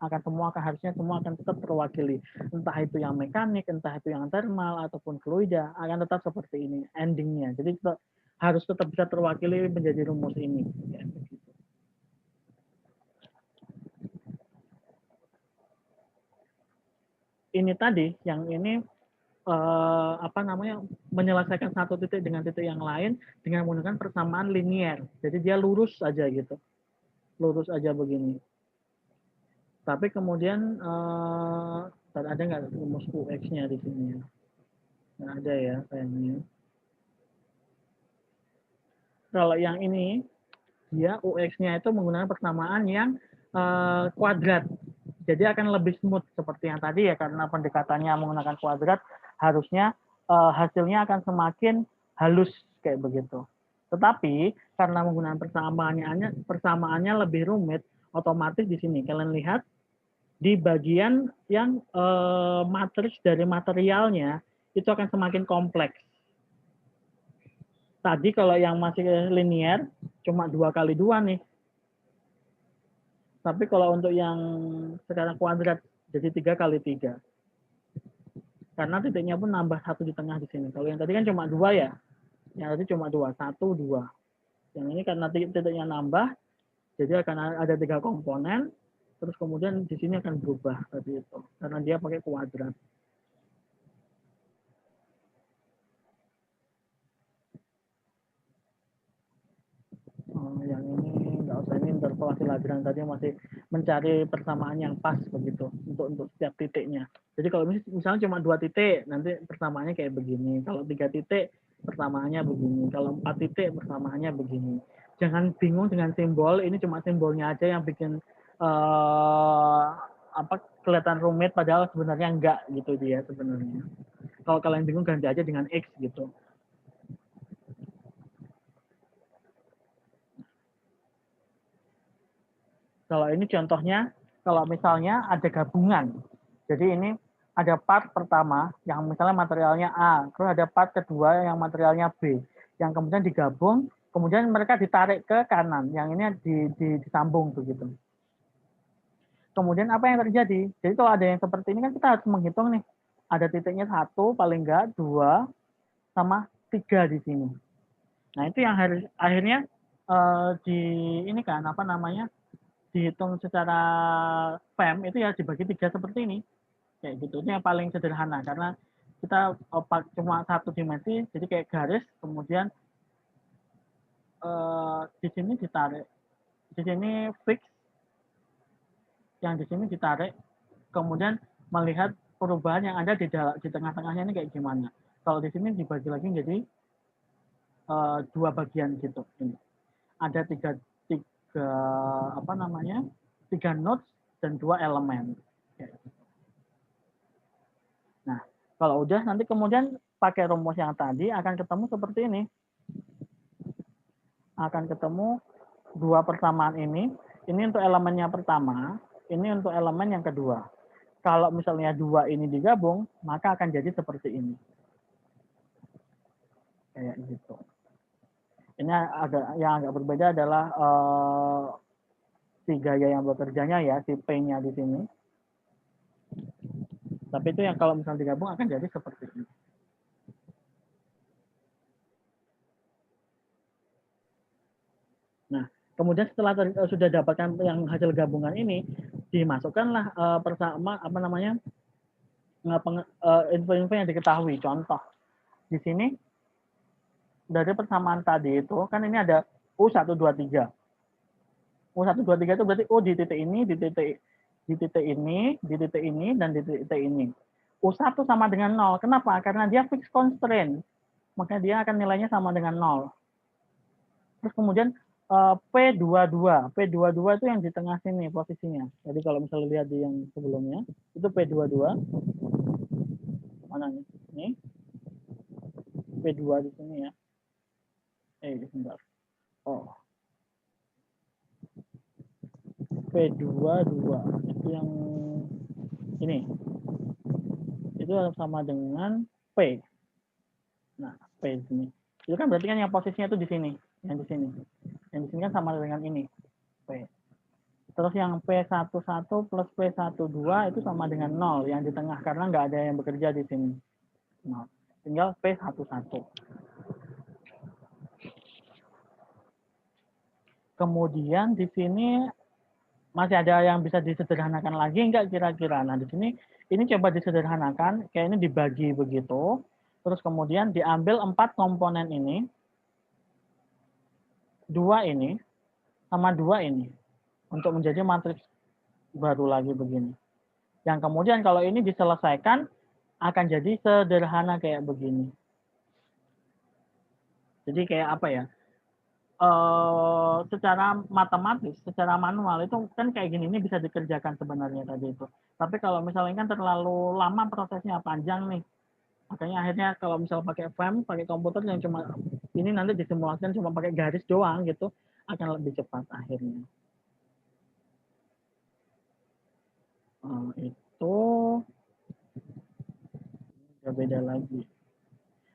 Harusnya semua akan tetap terwakili. Entah itu yang mekanik, entah itu yang thermal, ataupun fluida, akan tetap seperti ini endingnya. Jadi harus tetap bisa terwakili menjadi rumus ini. Ya, begitu. Ini tadi, yang ini menyelesaikan satu titik dengan titik yang lain dengan menggunakan persamaan linier. Jadi dia lurus aja gitu. Lurus aja begini. Tapi kemudian ada nggak rumus UX-nya di sini? Nggak ada ya kayaknya. Kalau yang ini, dia UX-nya itu menggunakan persamaan yang kuadrat. Jadi akan lebih smooth seperti yang tadi ya, karena pendekatannya menggunakan kuadrat, harusnya hasilnya akan semakin halus kayak begitu. Tetapi karena menggunakan persamaannya lebih rumit, otomatis di sini kalian lihat di bagian yang matriks dari materialnya itu akan semakin kompleks. Tadi kalau yang masih linear cuma 2x2 nih. Tapi kalau untuk yang sekarang kuadrat jadi 3x3. Karena titiknya pun nambah 1 di tengah di sini. Kalau yang tadi kan cuma 2 ya. Yang tadi cuma 2, 1, 2. Yang ini karena titiknya nambah, jadi akan ada 3 komponen. Terus kemudian di sini akan berubah tadi itu. Karena dia pakai kuadrat. Yang ini nggak usah, ini interpolasi Lagrange tadi masih mencari persamaan yang pas begitu untuk setiap titiknya. Jadi kalau misalnya cuma 2 titik, nanti persamaannya kayak begini. Kalau 3 titik, persamaannya begini. Kalau 4 titik, persamaannya begini. Jangan bingung dengan simbol. Ini cuma simbolnya aja yang bikin kelihatan rumit, padahal sebenarnya enggak gitu dia sebenarnya. Kalau kalian bingung ganti aja dengan X gitu. Kalau ini contohnya, kalau misalnya ada gabungan. Jadi ini ada part pertama yang misalnya materialnya A, terus ada part kedua yang materialnya B, yang kemudian digabung, kemudian mereka ditarik ke kanan, yang ini disambung begitu. Kemudian apa yang terjadi? Jadi kalau ada yang seperti ini kan kita harus menghitung nih, ada titiknya 1, paling enggak 2, sama 3 di sini. Nah itu yang harus akhirnya dihitung secara PEM itu ya dibagi 3 seperti ini. Kayak gitu. Itu yang paling sederhana karena kita cuma satu dimensi, jadi kayak garis, kemudian di sini ditarik, di sini fix, yang di sini ditarik, kemudian melihat perubahan yang ada di tengah-tengahnya ini kayak gimana. Kalau di sini dibagi lagi jadi dua bagian gitu. Ini ada tiga apa namanya, 3 nodes dan 2 elemen. Nah, kalau udah nanti kemudian pakai rumus yang tadi akan ketemu seperti ini. Akan ketemu dua persamaan ini untuk elemennya pertama, ini untuk elemen yang kedua. Kalau misalnya dua ini digabung, maka akan jadi seperti ini. Kayak gitu. Ini yang agak berbeda adalah si gaya yang bekerjanya ya, si P-nya di sini. Tapi itu yang kalau misalnya digabung akan jadi seperti ini. Nah, kemudian setelah sudah dapatkan yang hasil gabungan ini, dimasukkanlah apa namanya, info-info yang diketahui. Contoh, di sini dari persamaan tadi itu kan ini ada U1, 2, 3. U1, 2, 3 itu berarti U di titik ini, di titik ini, di titik ini, dan di titik ini. U1 sama dengan 0. Kenapa? Karena dia fixed constraint. Maka dia akan nilainya sama dengan 0. Terus kemudian P22. P22 itu yang di tengah sini posisinya. Jadi kalau misalnya lihat di yang sebelumnya, itu P22. Mana nih? Ini. P2 di sini ya. Sebentar. Oh. P22 itu yang ini. Itu sama dengan P. Nah, P di sini. Itu kan berarti kan yang posisinya itu di sini, yang di sini. Yang di sini kan sama dengan ini, P. Terus yang P11 plus P12 itu sama dengan 0 yang di tengah karena nggak ada yang bekerja di sini. 0. Tinggal P11. Kemudian di sini masih ada yang bisa disederhanakan lagi enggak kira-kira? Nah, di sini ini coba disederhanakan, kayak ini dibagi begitu. Terus kemudian diambil 4 komponen ini, 2 ini, sama 2 ini. Untuk menjadi matriks baru lagi begini. Yang kemudian kalau ini diselesaikan, akan jadi sederhana kayak begini. Jadi kayak apa ya? Secara matematis, secara manual itu kan kayak gini, ini bisa dikerjakan sebenarnya tadi itu. Tapi kalau misalnya kan terlalu lama prosesnya, panjang nih. Makanya akhirnya kalau misalnya pakai FEM, pakai komputer yang cuma ini nanti disimulasikan cuma pakai garis doang gitu, akan lebih cepat akhirnya. Itu beda lagi.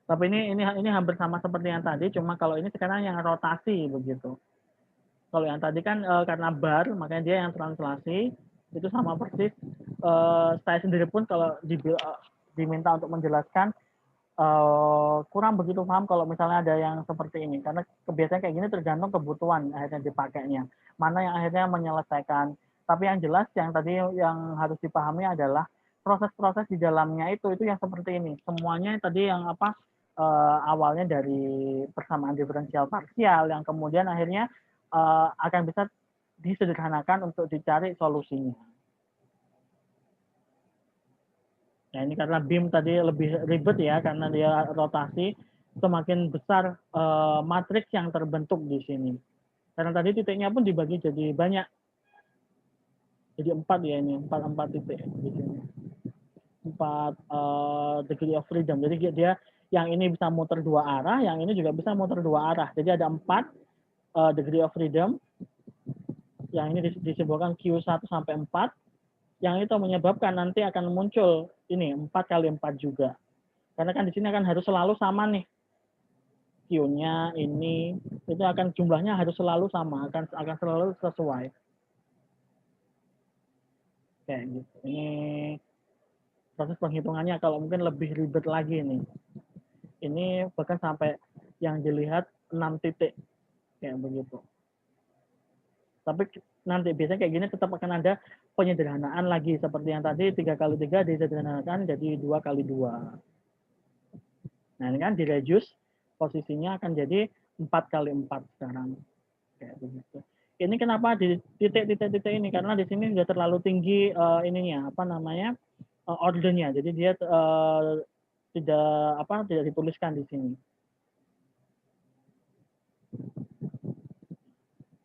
Tapi ini hampir sama seperti yang tadi, cuma kalau ini sekarang yang rotasi begitu. Kalau yang tadi kan karena bar, makanya dia yang translasi, itu sama persis. Saya sendiri pun kalau diminta untuk menjelaskan, kurang begitu paham kalau misalnya ada yang seperti ini. Karena kebiasaan kayak gini tergantung kebutuhan akhirnya dipakainya. Mana yang akhirnya menyelesaikan. Tapi yang jelas, yang tadi yang harus dipahami adalah proses-proses di dalamnya itu yang seperti ini. Semuanya tadi yang apa, awalnya dari persamaan diferensial parsial, yang kemudian akhirnya akan bisa disederhanakan untuk dicari solusinya. Nah, ini karena BIM tadi lebih ribet ya, karena dia rotasi, semakin besar matriks yang terbentuk di sini. Karena tadi titiknya pun dibagi jadi banyak. Jadi 4 ya ini, 4 titik di sini. 4 degree of freedom. Jadi dia yang ini bisa muter 2 arah, yang ini juga bisa muter 2 arah. Jadi ada 4 degree of freedom. Yang ini disebutkan Q1 sampai 4. Yang itu menyebabkan nanti akan muncul ini 4 kali 4 juga. Karena kan di sini akan harus selalu sama nih. Q-nya ini itu akan jumlahnya harus selalu sama, akan selalu sesuai. Kayak gitu. Ini proses penghitungannya kalau mungkin lebih ribet lagi nih. Ini bahkan sampai yang dilihat 6 titik kayak begitu. Tapi nanti biasanya kayak gini tetap akan ada penyederhanaan lagi seperti yang tadi 3 kali 3 disederhanakan jadi 2 kali 2. Nah, ini kan di-reduce posisinya akan jadi 4x4 sekarang. Kayak begitu. Ini kenapa di titik-titik ini? Karena di sini sudah terlalu tinggi ininya, apa namanya, ordernya. Jadi dia tidak dituliskan di sini.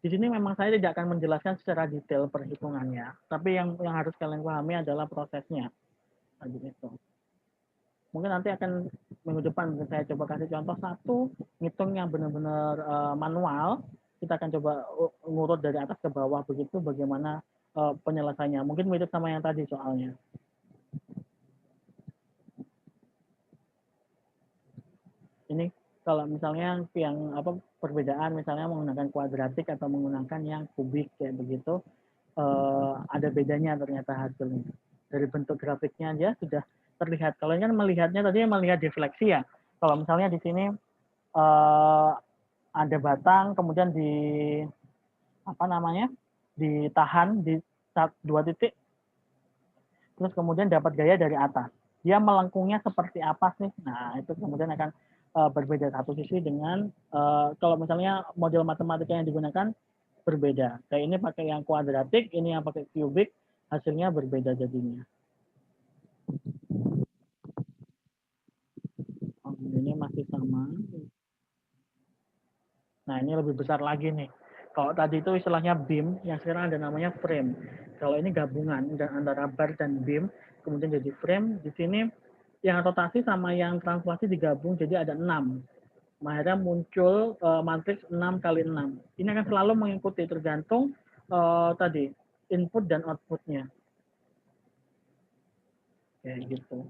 Di sini memang saya tidak akan menjelaskan secara detail perhitungannya, tapi yang harus kalian pahami adalah prosesnya. Itu. Mungkin nanti akan minggu depan saya coba kasih contoh satu ngitung yang benar-benar manual. Kita akan coba ngurut dari atas ke bawah begitu bagaimana penyelesaiannya. Mungkin mirip sama yang tadi soalnya. Ini kalau misalnya yang perbedaan misalnya menggunakan kuadratik atau menggunakan yang kubik kayak begitu, ada bedanya ternyata hasilnya. Dari bentuk grafiknya aja sudah terlihat. Kalau ini kan melihatnya tadi melihat defleksi ya. Kalau misalnya di sini ada batang, kemudian ditahan di 2 titik, terus kemudian dapat gaya dari atas. Dia melengkungnya seperti apa sih? Nah, itu kemudian akan berbeda satu sisi dengan kalau misalnya model matematika yang digunakan berbeda. Kayak ini pakai yang kuadratik, ini yang pakai kubik, hasilnya berbeda jadinya. Ini masih sama. Nah, ini lebih besar lagi nih. Kalau tadi itu istilahnya beam, yang sekarang ada namanya frame. Kalau ini gabungan antara bar dan beam, kemudian jadi frame. Di sini yang rotasi sama yang translasi digabung jadi ada 6. Akhirnya muncul matriks 6x6. Ini akan selalu mengikuti tergantung tadi input dan outputnya. Kayak gitu.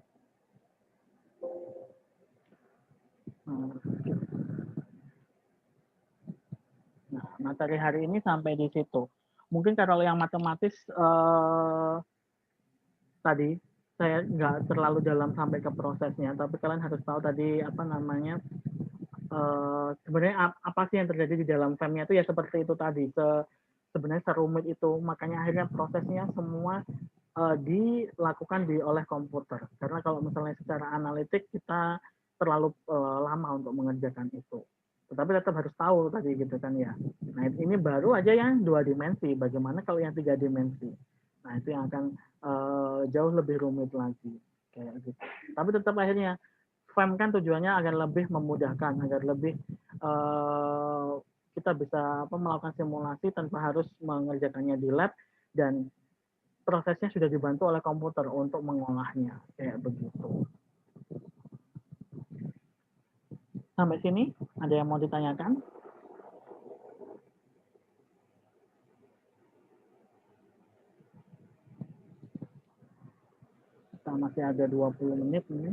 Nah, materi hari ini sampai di situ. Mungkin kalau yang matematis tadi saya nggak terlalu dalam sampai ke prosesnya, tapi kalian harus tahu tadi apa namanya sebenarnya apa sih yang terjadi di dalam FEM-nya itu ya seperti itu tadi. Sebenarnya serumit itu, makanya akhirnya prosesnya semua dilakukan oleh komputer. Karena kalau misalnya secara analitik kita terlalu lama untuk mengerjakan itu. Tetapi tetap harus tahu tadi gitu kan ya. Nah ini baru aja yang 2 dimensi. Bagaimana kalau yang 3 dimensi? Nah itu yang akan jauh lebih rumit lagi kayak gitu. Tapi tetap akhirnya FEM kan tujuannya agar lebih memudahkan, agar lebih kita bisa melakukan simulasi tanpa harus mengerjakannya di lab dan prosesnya sudah dibantu oleh komputer untuk mengolahnya kayak begitu. Sampai sini ada yang mau ditanyakan? Kita masih ada 20 menit nih.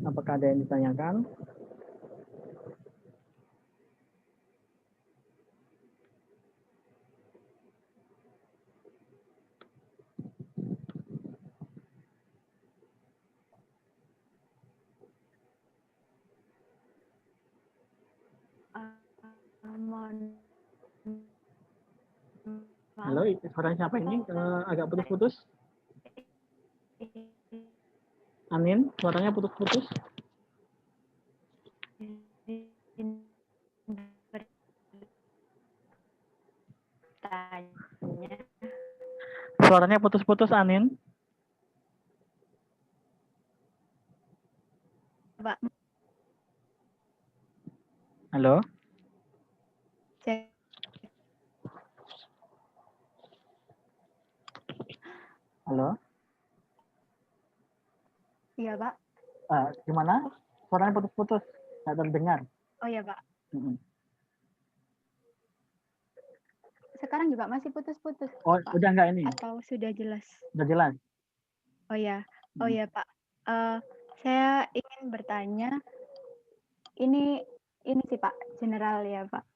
Apakah ada yang ditanyakan? Halo, suara siapa ini? Agak putus-putus. Anin, suaranya putus-putus. Suaranya putus-putus, Anin. Halo. Halo. Iya, Pak. Gimana? Suaranya putus-putus, nggak terdengar. Oh iya, Pak. Sekarang juga masih putus-putus. Oh, Pak. udah nggak ini? Atau sudah jelas? Udah jelas. Oh ya, Pak. Saya ingin bertanya. Ini sih Pak, general ya Pak.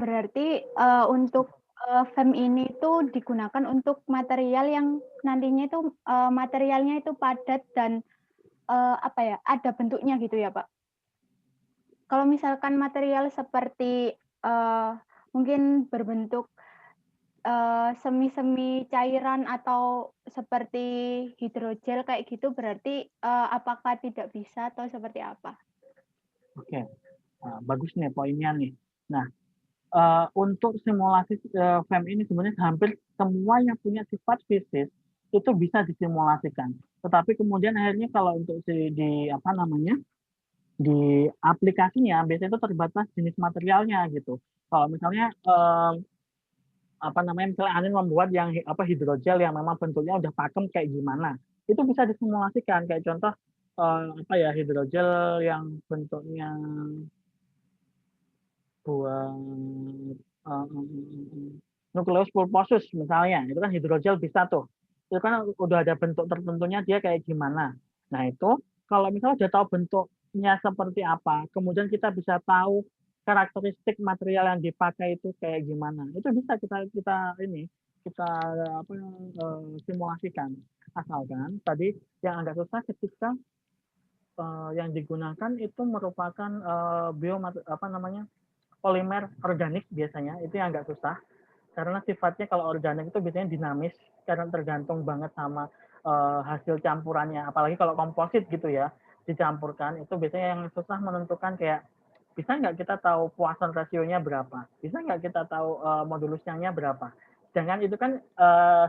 Berarti untuk FEM ini tuh digunakan untuk material yang nantinya itu materialnya itu padat dan apa ya, ada bentuknya gitu ya, Pak? Kalau misalkan material seperti mungkin berbentuk semi-semi cairan atau seperti hidrogel kayak gitu, berarti apakah tidak bisa atau seperti apa? Oke, bagus nih poinnya nih. Nah, untuk simulasi FEM ini sebenarnya hampir semua yang punya sifat fisik itu bisa disimulasikan. Tetapi kemudian akhirnya kalau untuk di apa namanya, di aplikasinya biasanya itu terbatas jenis materialnya gitu. Kalau misalnya apa namanya, misalnya Anin membuat yang hidrogel yang memang bentuknya udah pakem kayak gimana, itu bisa disimulasikan. Kayak contoh apa ya, hidrogel yang bentuknya buat nukleus pulposus misalnya, itu kan hidrogel bisa tuh. Itu kan udah ada bentuk tertentunya dia kayak gimana. Nah itu kalau misalnya udah tahu bentuknya seperti apa, kemudian kita bisa tahu karakteristik material yang dipakai itu kayak gimana. Itu bisa kita simulasikan. Asalkan tadi yang agak susah ketika yang digunakan itu merupakan polimer organik biasanya, itu yang agak susah karena sifatnya kalau organik itu biasanya dinamis karena tergantung banget sama hasil campurannya, apalagi kalau komposit gitu ya dicampurkan, itu biasanya yang susah menentukan kayak bisa nggak kita tahu Poisson rasionya berapa, bisa nggak kita tahu modulusnya berapa, sedangkan itu kan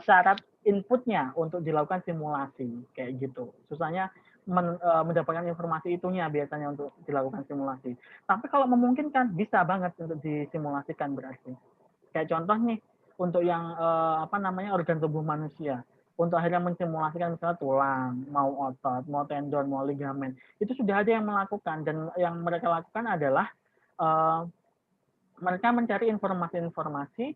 syarat inputnya untuk dilakukan simulasi kayak gitu, susahnya mendapatkan informasi itunya biasanya untuk dilakukan simulasi. Tapi kalau memungkinkan bisa banget untuk disimulasikan berarti. Kayak contoh nih untuk yang organ tubuh manusia, untuk akhirnya mensimulasikan misalnya tulang, mau otot, mau tendon, mau ligamen, itu sudah ada yang melakukan, dan yang mereka lakukan adalah mereka mencari informasi-informasi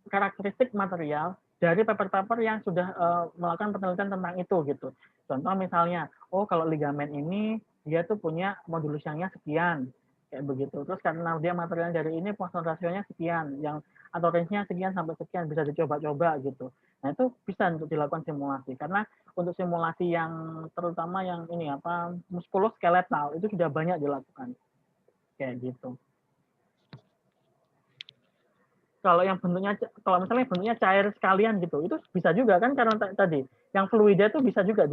karakteristik material dari paper-paper yang sudah melakukan penelitian tentang itu gitu. Contoh misalnya, oh kalau ligamen ini dia tuh punya modulusnya sekian, kayak begitu. Terus karena dia material dari ini Poisson rasionya sekian, yang atau range-nya sekian sampai sekian, bisa dicoba-coba gitu. Nah itu bisa untuk dilakukan simulasi, karena untuk simulasi yang terutama yang ini muskuloskeletal itu sudah banyak dilakukan kayak gitu. Kalau misalnya bentuknya cair sekalian gitu, itu bisa juga kan, karena tadi yang fluida itu bisa juga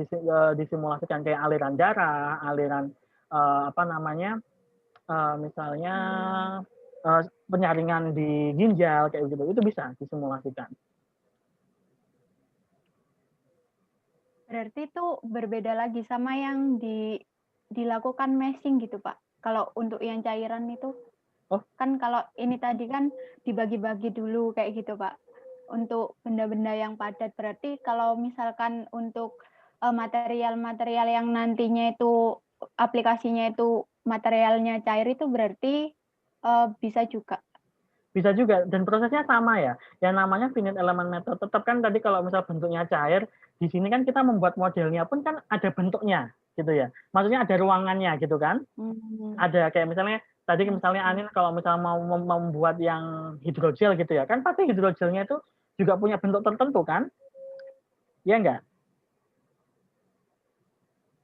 disimulasikan kayak aliran darah, aliran misalnya penyaringan di ginjal kayak gitu, itu bisa disimulasikan. Berarti itu berbeda lagi sama yang dilakukan meshing gitu, Pak. Kalau untuk yang cairan itu, kan kalau ini tadi kan dibagi-bagi dulu kayak gitu, Pak. Untuk benda-benda yang padat, berarti kalau misalkan untuk material-material yang nantinya itu aplikasinya itu materialnya cair itu berarti bisa juga. Bisa juga, dan prosesnya sama ya. Yang namanya finite element method. Tetap kan tadi kalau misal bentuknya cair, di sini kan kita membuat modelnya pun kan ada bentuknya gitu ya. Maksudnya ada ruangannya gitu kan. Ada kayak misalnya tadi misalnya Anin kalau misalnya mau membuat yang hidrogel gitu ya, kan pasti hidrogelnya itu juga punya bentuk tertentu kan? Iya enggak?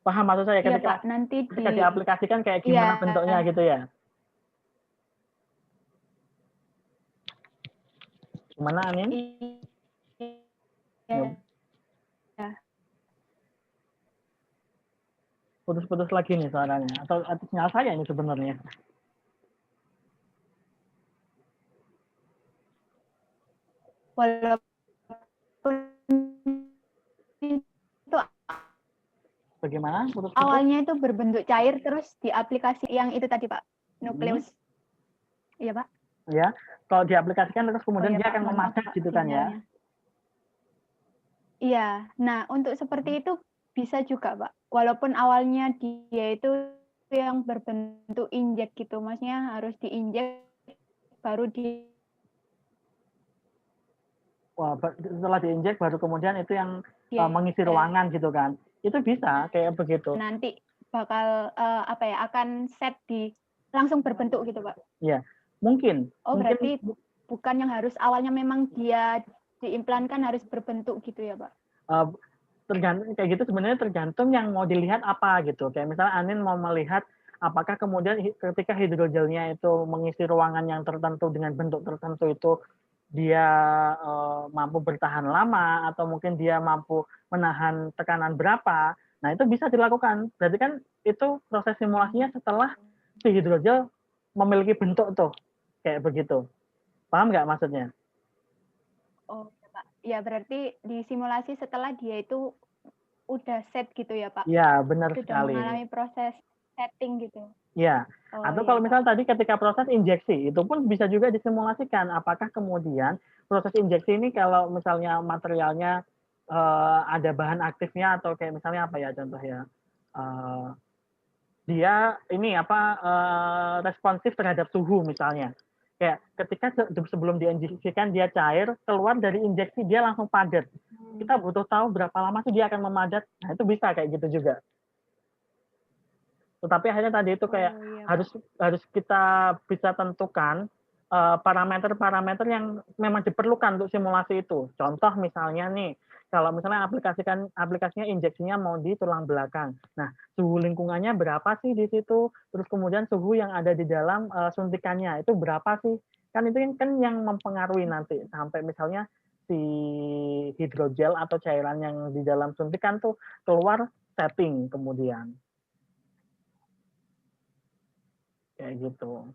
Paham maksud saya ketika, Pak, nanti ketika diaplikasikan kayak gimana bentuknya gitu ya? Gimana Anin? Iya. Putus-putus lagi nih suaranya, atau sinyal saya ini sebenarnya. Walaupun itu Bagaimana? Putus-putus? Awalnya itu berbentuk cair, terus di aplikasi yang itu tadi Pak, nukleus. Iya Pak? Ya, kalau diaplikasikan terus kemudian dia akan memadat gitu kan ya? Iya, nah untuk seperti itu bisa juga Pak. Walaupun awalnya dia itu yang berbentuk injek gitu, maksudnya harus diinjek baru di. Wah, setelah diinjek baru kemudian itu yang mengisi ruangan gitu kan? Itu bisa kayak begitu. Nanti bakal akan set di langsung berbentuk gitu Pak? Iya, mungkin. Oh berarti bukan yang harus awalnya memang dia diimplankan harus berbentuk gitu ya Pak? Tergantung kayak gitu, sebenarnya tergantung yang mau dilihat apa gitu. Kayak misalnya Anin mau melihat apakah kemudian ketika hidrogelnya itu mengisi ruangan yang tertentu dengan bentuk tertentu itu dia mampu bertahan lama atau mungkin dia mampu menahan tekanan berapa. Nah, itu bisa dilakukan. Berarti kan itu proses simulasinya setelah si hidrogel memiliki bentuk tuh kayak begitu. Paham nggak maksudnya? Oh ya Pak. Ya berarti di simulasi setelah dia itu udah set gitu ya Pak? Iya, benar Sudah sekali. mengalami proses setting gitu. Ya, Oh, atau iya, kalau Pak. misalnya tadi ketika proses injeksi, itu pun bisa juga disimulasikan. Apakah kemudian proses injeksi ini kalau misalnya materialnya ada bahan aktifnya atau kayak misalnya apa ya contoh ya, dia ini apa responsif terhadap suhu misalnya. Kayak ketika sebelum diinjeksikan dia cair, keluar dari injeksi dia langsung padat. Kita butuh tahu berapa lama sih dia akan memadat. Nah, itu bisa kayak gitu juga. Tetapi akhirnya tadi itu kayak iya, harus kita bisa tentukan parameter-parameter yang memang diperlukan untuk simulasi itu. Contoh misalnya nih, kalau misalnya aplikasinya injeksinya mau di tulang belakang. Nah, suhu lingkungannya berapa sih di situ? Terus kemudian suhu yang ada di dalam suntikannya itu berapa sih? Kan itu kan yang mempengaruhi nanti sampai misalnya si hidrogel atau cairan yang di dalam suntikan tuh keluar setting kemudian. Kayak gitu.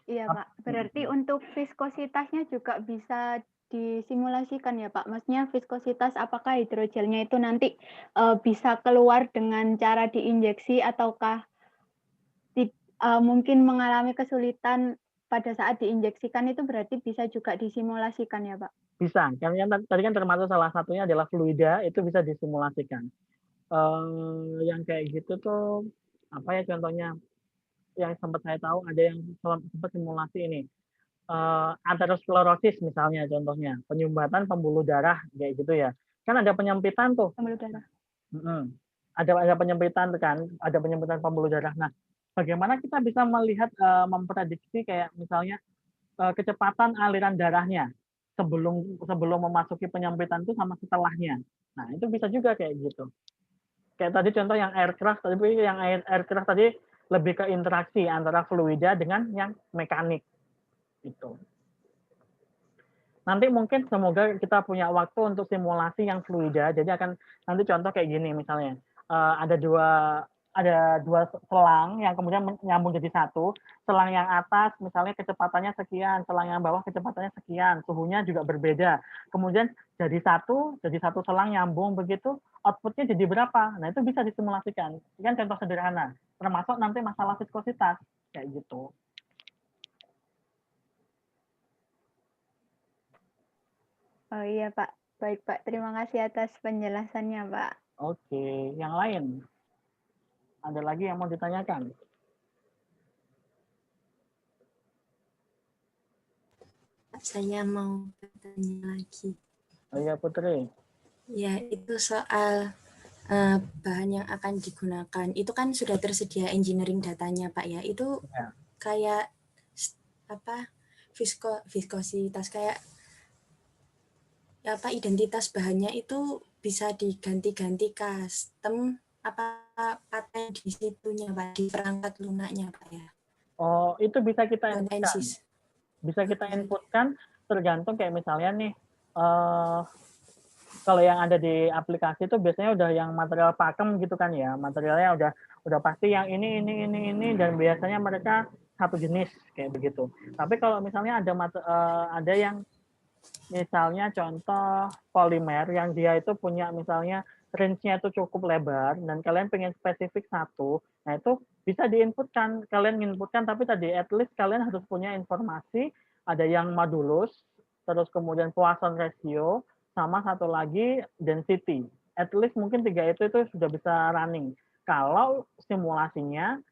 Iya Pak, berarti untuk viskositasnya juga bisa disimulasikan ya Pak? Maksudnya viskositas apakah hidrogelnya itu nanti bisa keluar dengan cara diinjeksi ataukah mungkin mengalami kesulitan pada saat diinjeksikan itu berarti bisa juga disimulasikan ya Pak? Bisa, karena tadi kan termasuk salah satunya adalah fluida, itu bisa disimulasikan. Yang kayak gitu tuh, apa ya contohnya, yang sempat saya tahu ada yang sempat simulasi ini, aterosklerosis misalnya contohnya, penyumbatan pembuluh darah kayak gitu ya. Kan ada penyempitan tuh. Pembuluh darah. Ada penyempitan kan, ada penyempitan pembuluh darah. Nah, bagaimana kita bisa melihat memprediksi kayak misalnya kecepatan aliran darahnya sebelum memasuki penyempitan itu sama setelahnya. Nah, itu bisa juga kayak gitu. Kayak tadi contoh yang aircraft tadi lebih ke interaksi antara fluida dengan yang mekanik. Gitu. Nanti mungkin semoga kita punya waktu untuk simulasi yang fluida. Jadi akan nanti contoh kayak gini misalnya. Ada dua selang yang kemudian nyambung jadi satu. Selang yang atas misalnya kecepatannya sekian, selang yang bawah kecepatannya sekian, suhunya juga berbeda. Kemudian jadi satu selang nyambung begitu, outputnya jadi berapa? Nah, itu bisa disimulasikan. Ini kan contoh sederhana. Termasuk nanti masalah viskositas kayak gitu. Oh iya Pak, baik Pak. Terima kasih atas penjelasannya Pak. Oke, yang lain? Ada lagi yang mau ditanyakan? Saya mau bertanya lagi. Oh iya Putri. Ya, itu soal bahan yang akan digunakan. Itu kan sudah tersedia engineering datanya Pak ya. Itu Ya. kayak apa viskositas kayak apa identitas bahannya itu bisa diganti-ganti custom apa paten di situnya Pak, di perangkat lunaknya Pak ya. Oh, itu bisa kita inputkan. Potensis. Bisa kita inputkan tergantung kayak misalnya nih kalau yang ada di aplikasi itu biasanya udah yang material pakem gitu kan ya. Materialnya udah pasti yang ini dan biasanya mereka satu jenis kayak begitu. Tapi kalau misalnya ada yang misalnya contoh polimer yang dia itu punya misalnya range-nya itu cukup lebar dan kalian pengen spesifik satu, nah itu bisa diinputkan. Kalian inputkan tapi tadi at least kalian harus punya informasi ada yang modulus, terus kemudian Poisson ratio, sama satu lagi density. At least mungkin 3 itu sudah bisa running. Kalau simulasinya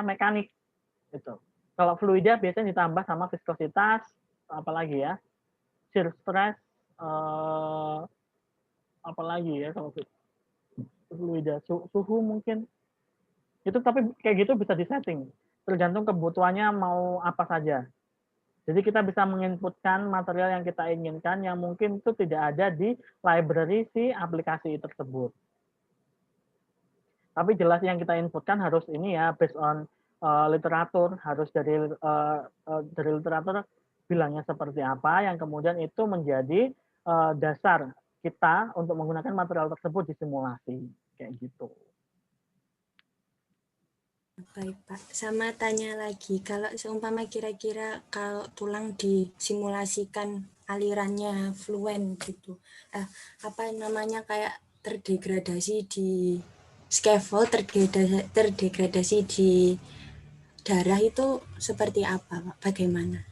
mekanik gitu. Kalau fluida biasanya ditambah sama viskositas, apalagi ya, shear stress, apalagi ya kalau fluida, suhu mungkin. Itu tapi kayak gitu bisa disetting. tergantung kebutuhannya mau apa saja. Jadi kita bisa menginputkan material yang kita inginkan yang mungkin itu tidak ada di library si aplikasi tersebut. Tapi jelas yang kita inputkan harus ini ya, based on literatur, harus dari literatur bilangnya seperti apa, yang kemudian itu menjadi dasar kita untuk menggunakan material tersebut di simulasi, kayak gitu. Baik Pak, sama tanya lagi, kalau seumpama kira-kira kalau tulang disimulasikan alirannya fluent gitu, apa namanya kayak terdegradasi di scaffold, terdegradasi di darah itu seperti apa Pak? Bagaimana?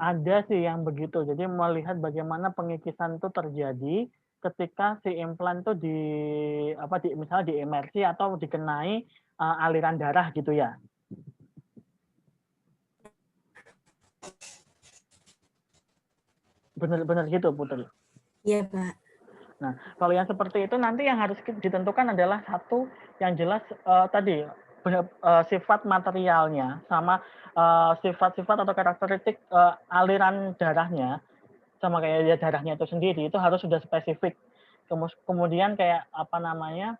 Ada sih yang begitu. Jadi melihat bagaimana pengikisan itu terjadi ketika si implan itu misalnya diimersi atau dikenai aliran darah gitu ya. Benar-benar gitu, Putri. Iya Pak. Nah, kalau yang seperti itu nanti yang harus ditentukan adalah satu yang jelas tadi sifat materialnya sama sifat-sifat atau karakteristik aliran darahnya sama kayak ya darahnya itu sendiri itu harus sudah spesifik. Kemudian kayak apa namanya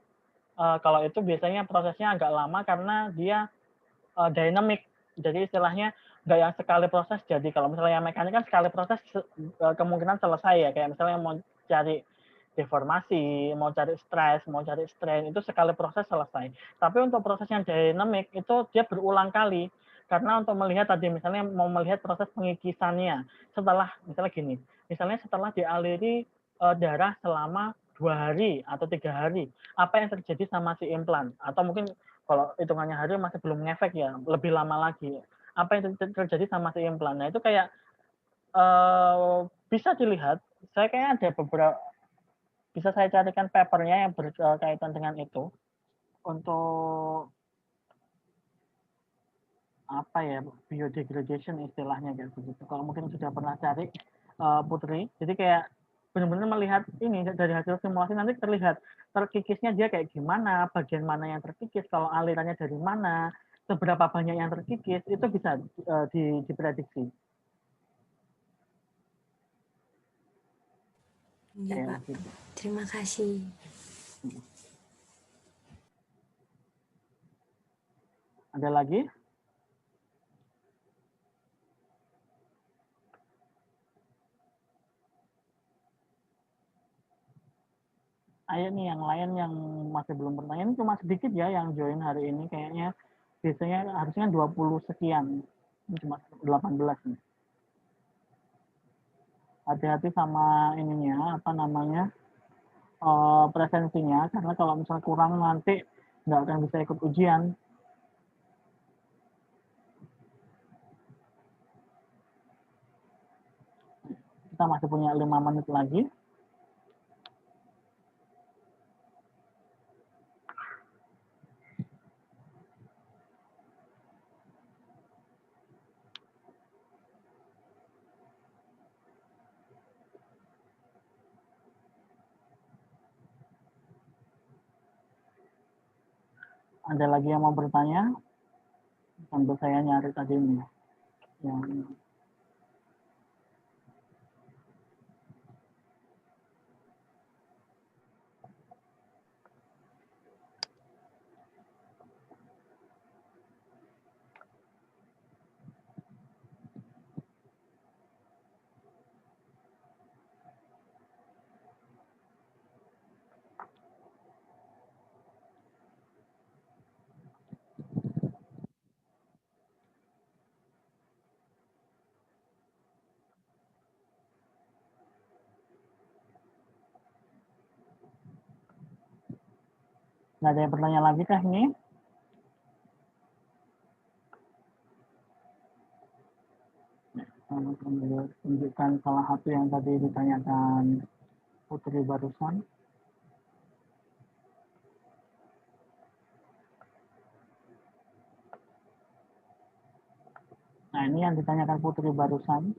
kalau itu biasanya prosesnya agak lama karena dia dynamic. Jadi istilahnya nggak yang sekali proses jadi. Kalau misalnya yang mekanik kan sekali proses kemungkinan selesai ya. Kayak misalnya mau cari deformasi, mau cari stres, mau cari strain, itu sekali proses selesai. Tapi untuk proses yang dynamic itu dia berulang kali. Karena untuk melihat tadi misalnya mau melihat proses pengikisannya setelah misalnya gini, misalnya setelah dialiri darah selama 2 hari atau 3 hari, apa yang terjadi sama si implan? Atau mungkin kalau hitungannya hari masih belum ngefek ya, lebih lama lagi. Apa yang terjadi sama si implan? Nah itu kayak bisa dilihat, saya kayaknya ada beberapa, bisa saya carikan papernya yang berkaitan dengan itu untuk apa ya, biodegradation istilahnya kayak begitu. Kalau mungkin sudah pernah cari Putri, jadi kayak benar-benar melihat ini dari hasil simulasi nanti terlihat terkikisnya dia kayak gimana, bagian mana yang terkikis, kalau alirannya dari mana, seberapa banyak yang terkikis, itu bisa diprediksi. Iya Pak, gitu. Terima kasih. Ada lagi? Ayo nih yang lain yang masih belum bertanya, ini cuma sedikit ya yang join hari ini, kayaknya biasanya harusnya 20 sekian, ini cuma 18 nih. Hati-hati sama ininya, apa namanya, presensinya, karena kalau misalnya kurang nanti nggak akan bisa ikut ujian. Kita masih punya 5 menit lagi. Ada lagi yang mau bertanya? Sambil saya nyari tadi nih. Yang nggak ada yang bertanya lagi kah ini? Tunjukkan salah satu yang tadi ditanyakan Putri barusan. Nah, ini yang ditanyakan Putri barusan.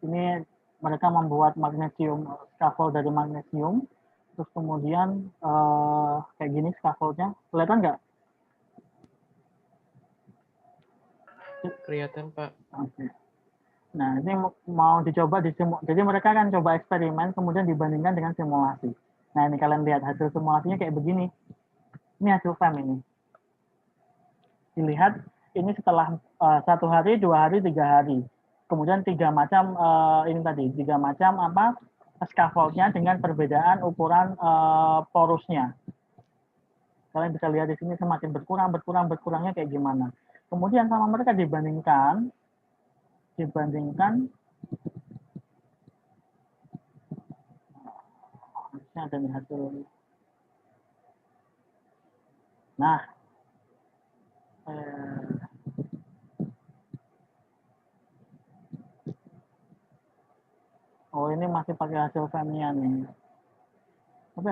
Ini mereka membuat magnesium, scaffold dari magnesium. Terus kemudian kayak gini scaffoldnya. Kelihatan nggak? Kelihatan, Pak. Oke. Nah, ini mau dicoba jadi mereka kan coba eksperimen kemudian dibandingkan dengan simulasi. Nah, ini kalian lihat hasil simulasinya kayak begini. Ini hasil FEM ini. Dilihat ini setelah 1 hari, 2 hari, 3 hari. Kemudian 3 macam ini tadi, 3 macam apa scaffoldnya dengan perbedaan ukuran porusnya. Kalian bisa lihat di sini semakin berkurangnya kayak gimana. Kemudian sama mereka dibandingkan harusnya ada nih hasil. Nah, oh ini masih pakai hasil FEM-nya nih. Tapi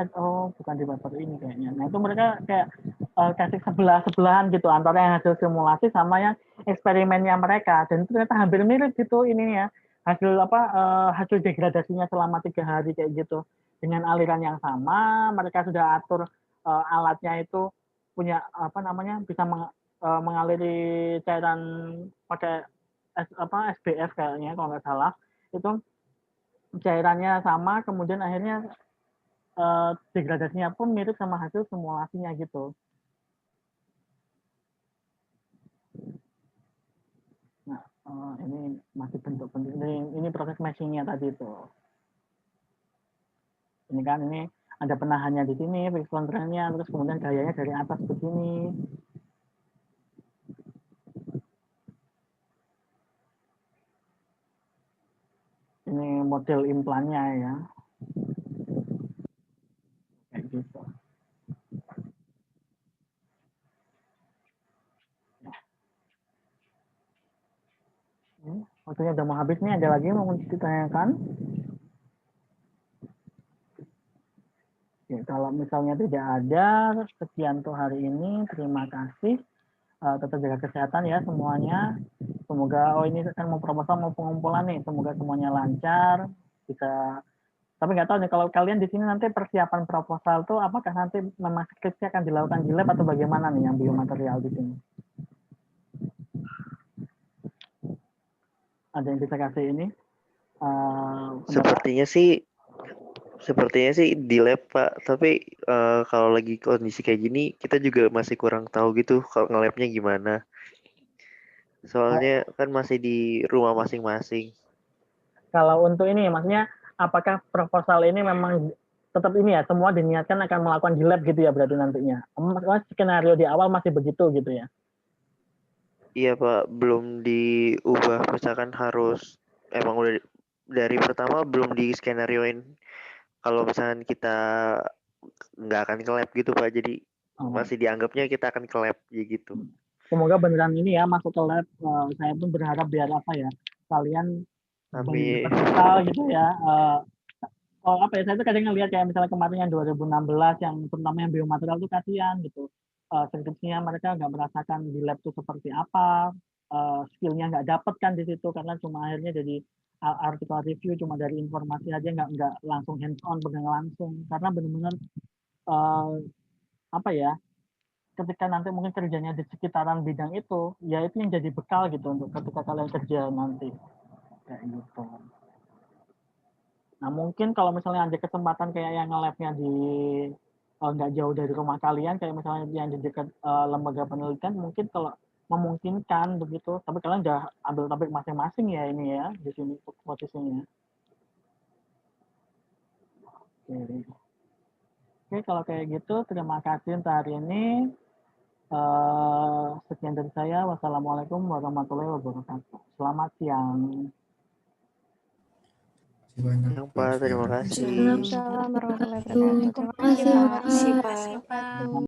bukan di paper ini kayaknya. Nah itu mereka kayak kasih sebelahan gitu antara yang hasil simulasi sama yang eksperimennya mereka, dan itu ternyata hampir mirip gitu ininya hasil hasil degradasinya selama 3 hari kayak gitu dengan aliran yang sama. Mereka sudah atur alatnya itu punya bisa mengaliri cairan pakai SBF kayaknya kalau nggak salah, itu cairannya sama, kemudian akhirnya degradasinya pun mirip sama hasil simulasinya gitu. Nah, ini masih bentuk-bentuk ini proses meshingnya tadi itu. Ini kan ini ada penahannya di sini, fixed constraint-nya, terus kemudian gayanya dari atas begini. Ini model implannya ya. Kayak gitu. Waktunya udah mau habis nih, ada lagi mau ditanyakan? Ya, kalau misalnya tidak ada, sekian untuk hari ini. Terima kasih. Tetap jaga kesehatan ya semuanya. Semoga ini kan mau proposal mau pengumpulan nih. Semoga semuanya lancar. Bisa. Tapi nggak tahu nih kalau kalian di sini nanti persiapan proposal tuh apakah nanti memang skripsi akan dilakukan di lab atau bagaimana nih yang biomaterial di sini? Ada yang bisa kasih ini? Sepertinya sih di lab, Pak. Tapi kalau lagi kondisi kayak gini, kita juga masih kurang tahu gitu kalau nge-labnya gimana. Soalnya kan masih di rumah masing-masing. Kalau untuk ini, maksudnya apakah proposal ini memang tetap ini ya, semua diniatkan akan melakukan di lab gitu ya berarti nantinya? Skenario di awal masih begitu gitu ya? Iya, Pak. Belum diubah. Misalkan harus, emang udah dari pertama belum di skenarioin kalau misalkan kita nggak akan ke lab gitu, Pak. Jadi masih dianggapnya kita akan ke lab gitu. Semoga beneran ini ya masuk ke lab. Saya pun berharap biar apa ya, kalian berkesal gitu ya. Saya tuh kadang ngelihat kayak misalnya kemarin yang 2016 yang terutama yang biomaterial tuh kasihan gitu. Skripsinya mereka nggak merasakan di lab tuh seperti apa, skillnya nggak dapet kan di situ karena cuma akhirnya jadi artikel review cuma dari informasi aja, nggak langsung hands on pegang langsung, karena benar-benar ketika nanti mungkin kerjanya di sekitaran bidang itu, ya itu yang jadi bekal gitu untuk ketika kalian kerja nanti kayak gitu. Nah mungkin kalau misalnya ada kesempatan kayak yang nge-labnya di nggak jauh dari rumah kalian, kayak misalnya yang di dekat lembaga penelitian, mungkin kalau memungkinkan begitu, tapi kalian udah ambil topik masing-masing ya ini ya di sini posisinya. Oke, kalau kayak gitu terima kasih untuk hari ini. Sekian dari saya. Wassalamualaikum warahmatullahi wabarakatuh. Selamat siang. Pak, terima kasih. Waalaikumsalam warahmatullahi wabarakatuh. Terima kasih, Pak. Terima kasih, Pak.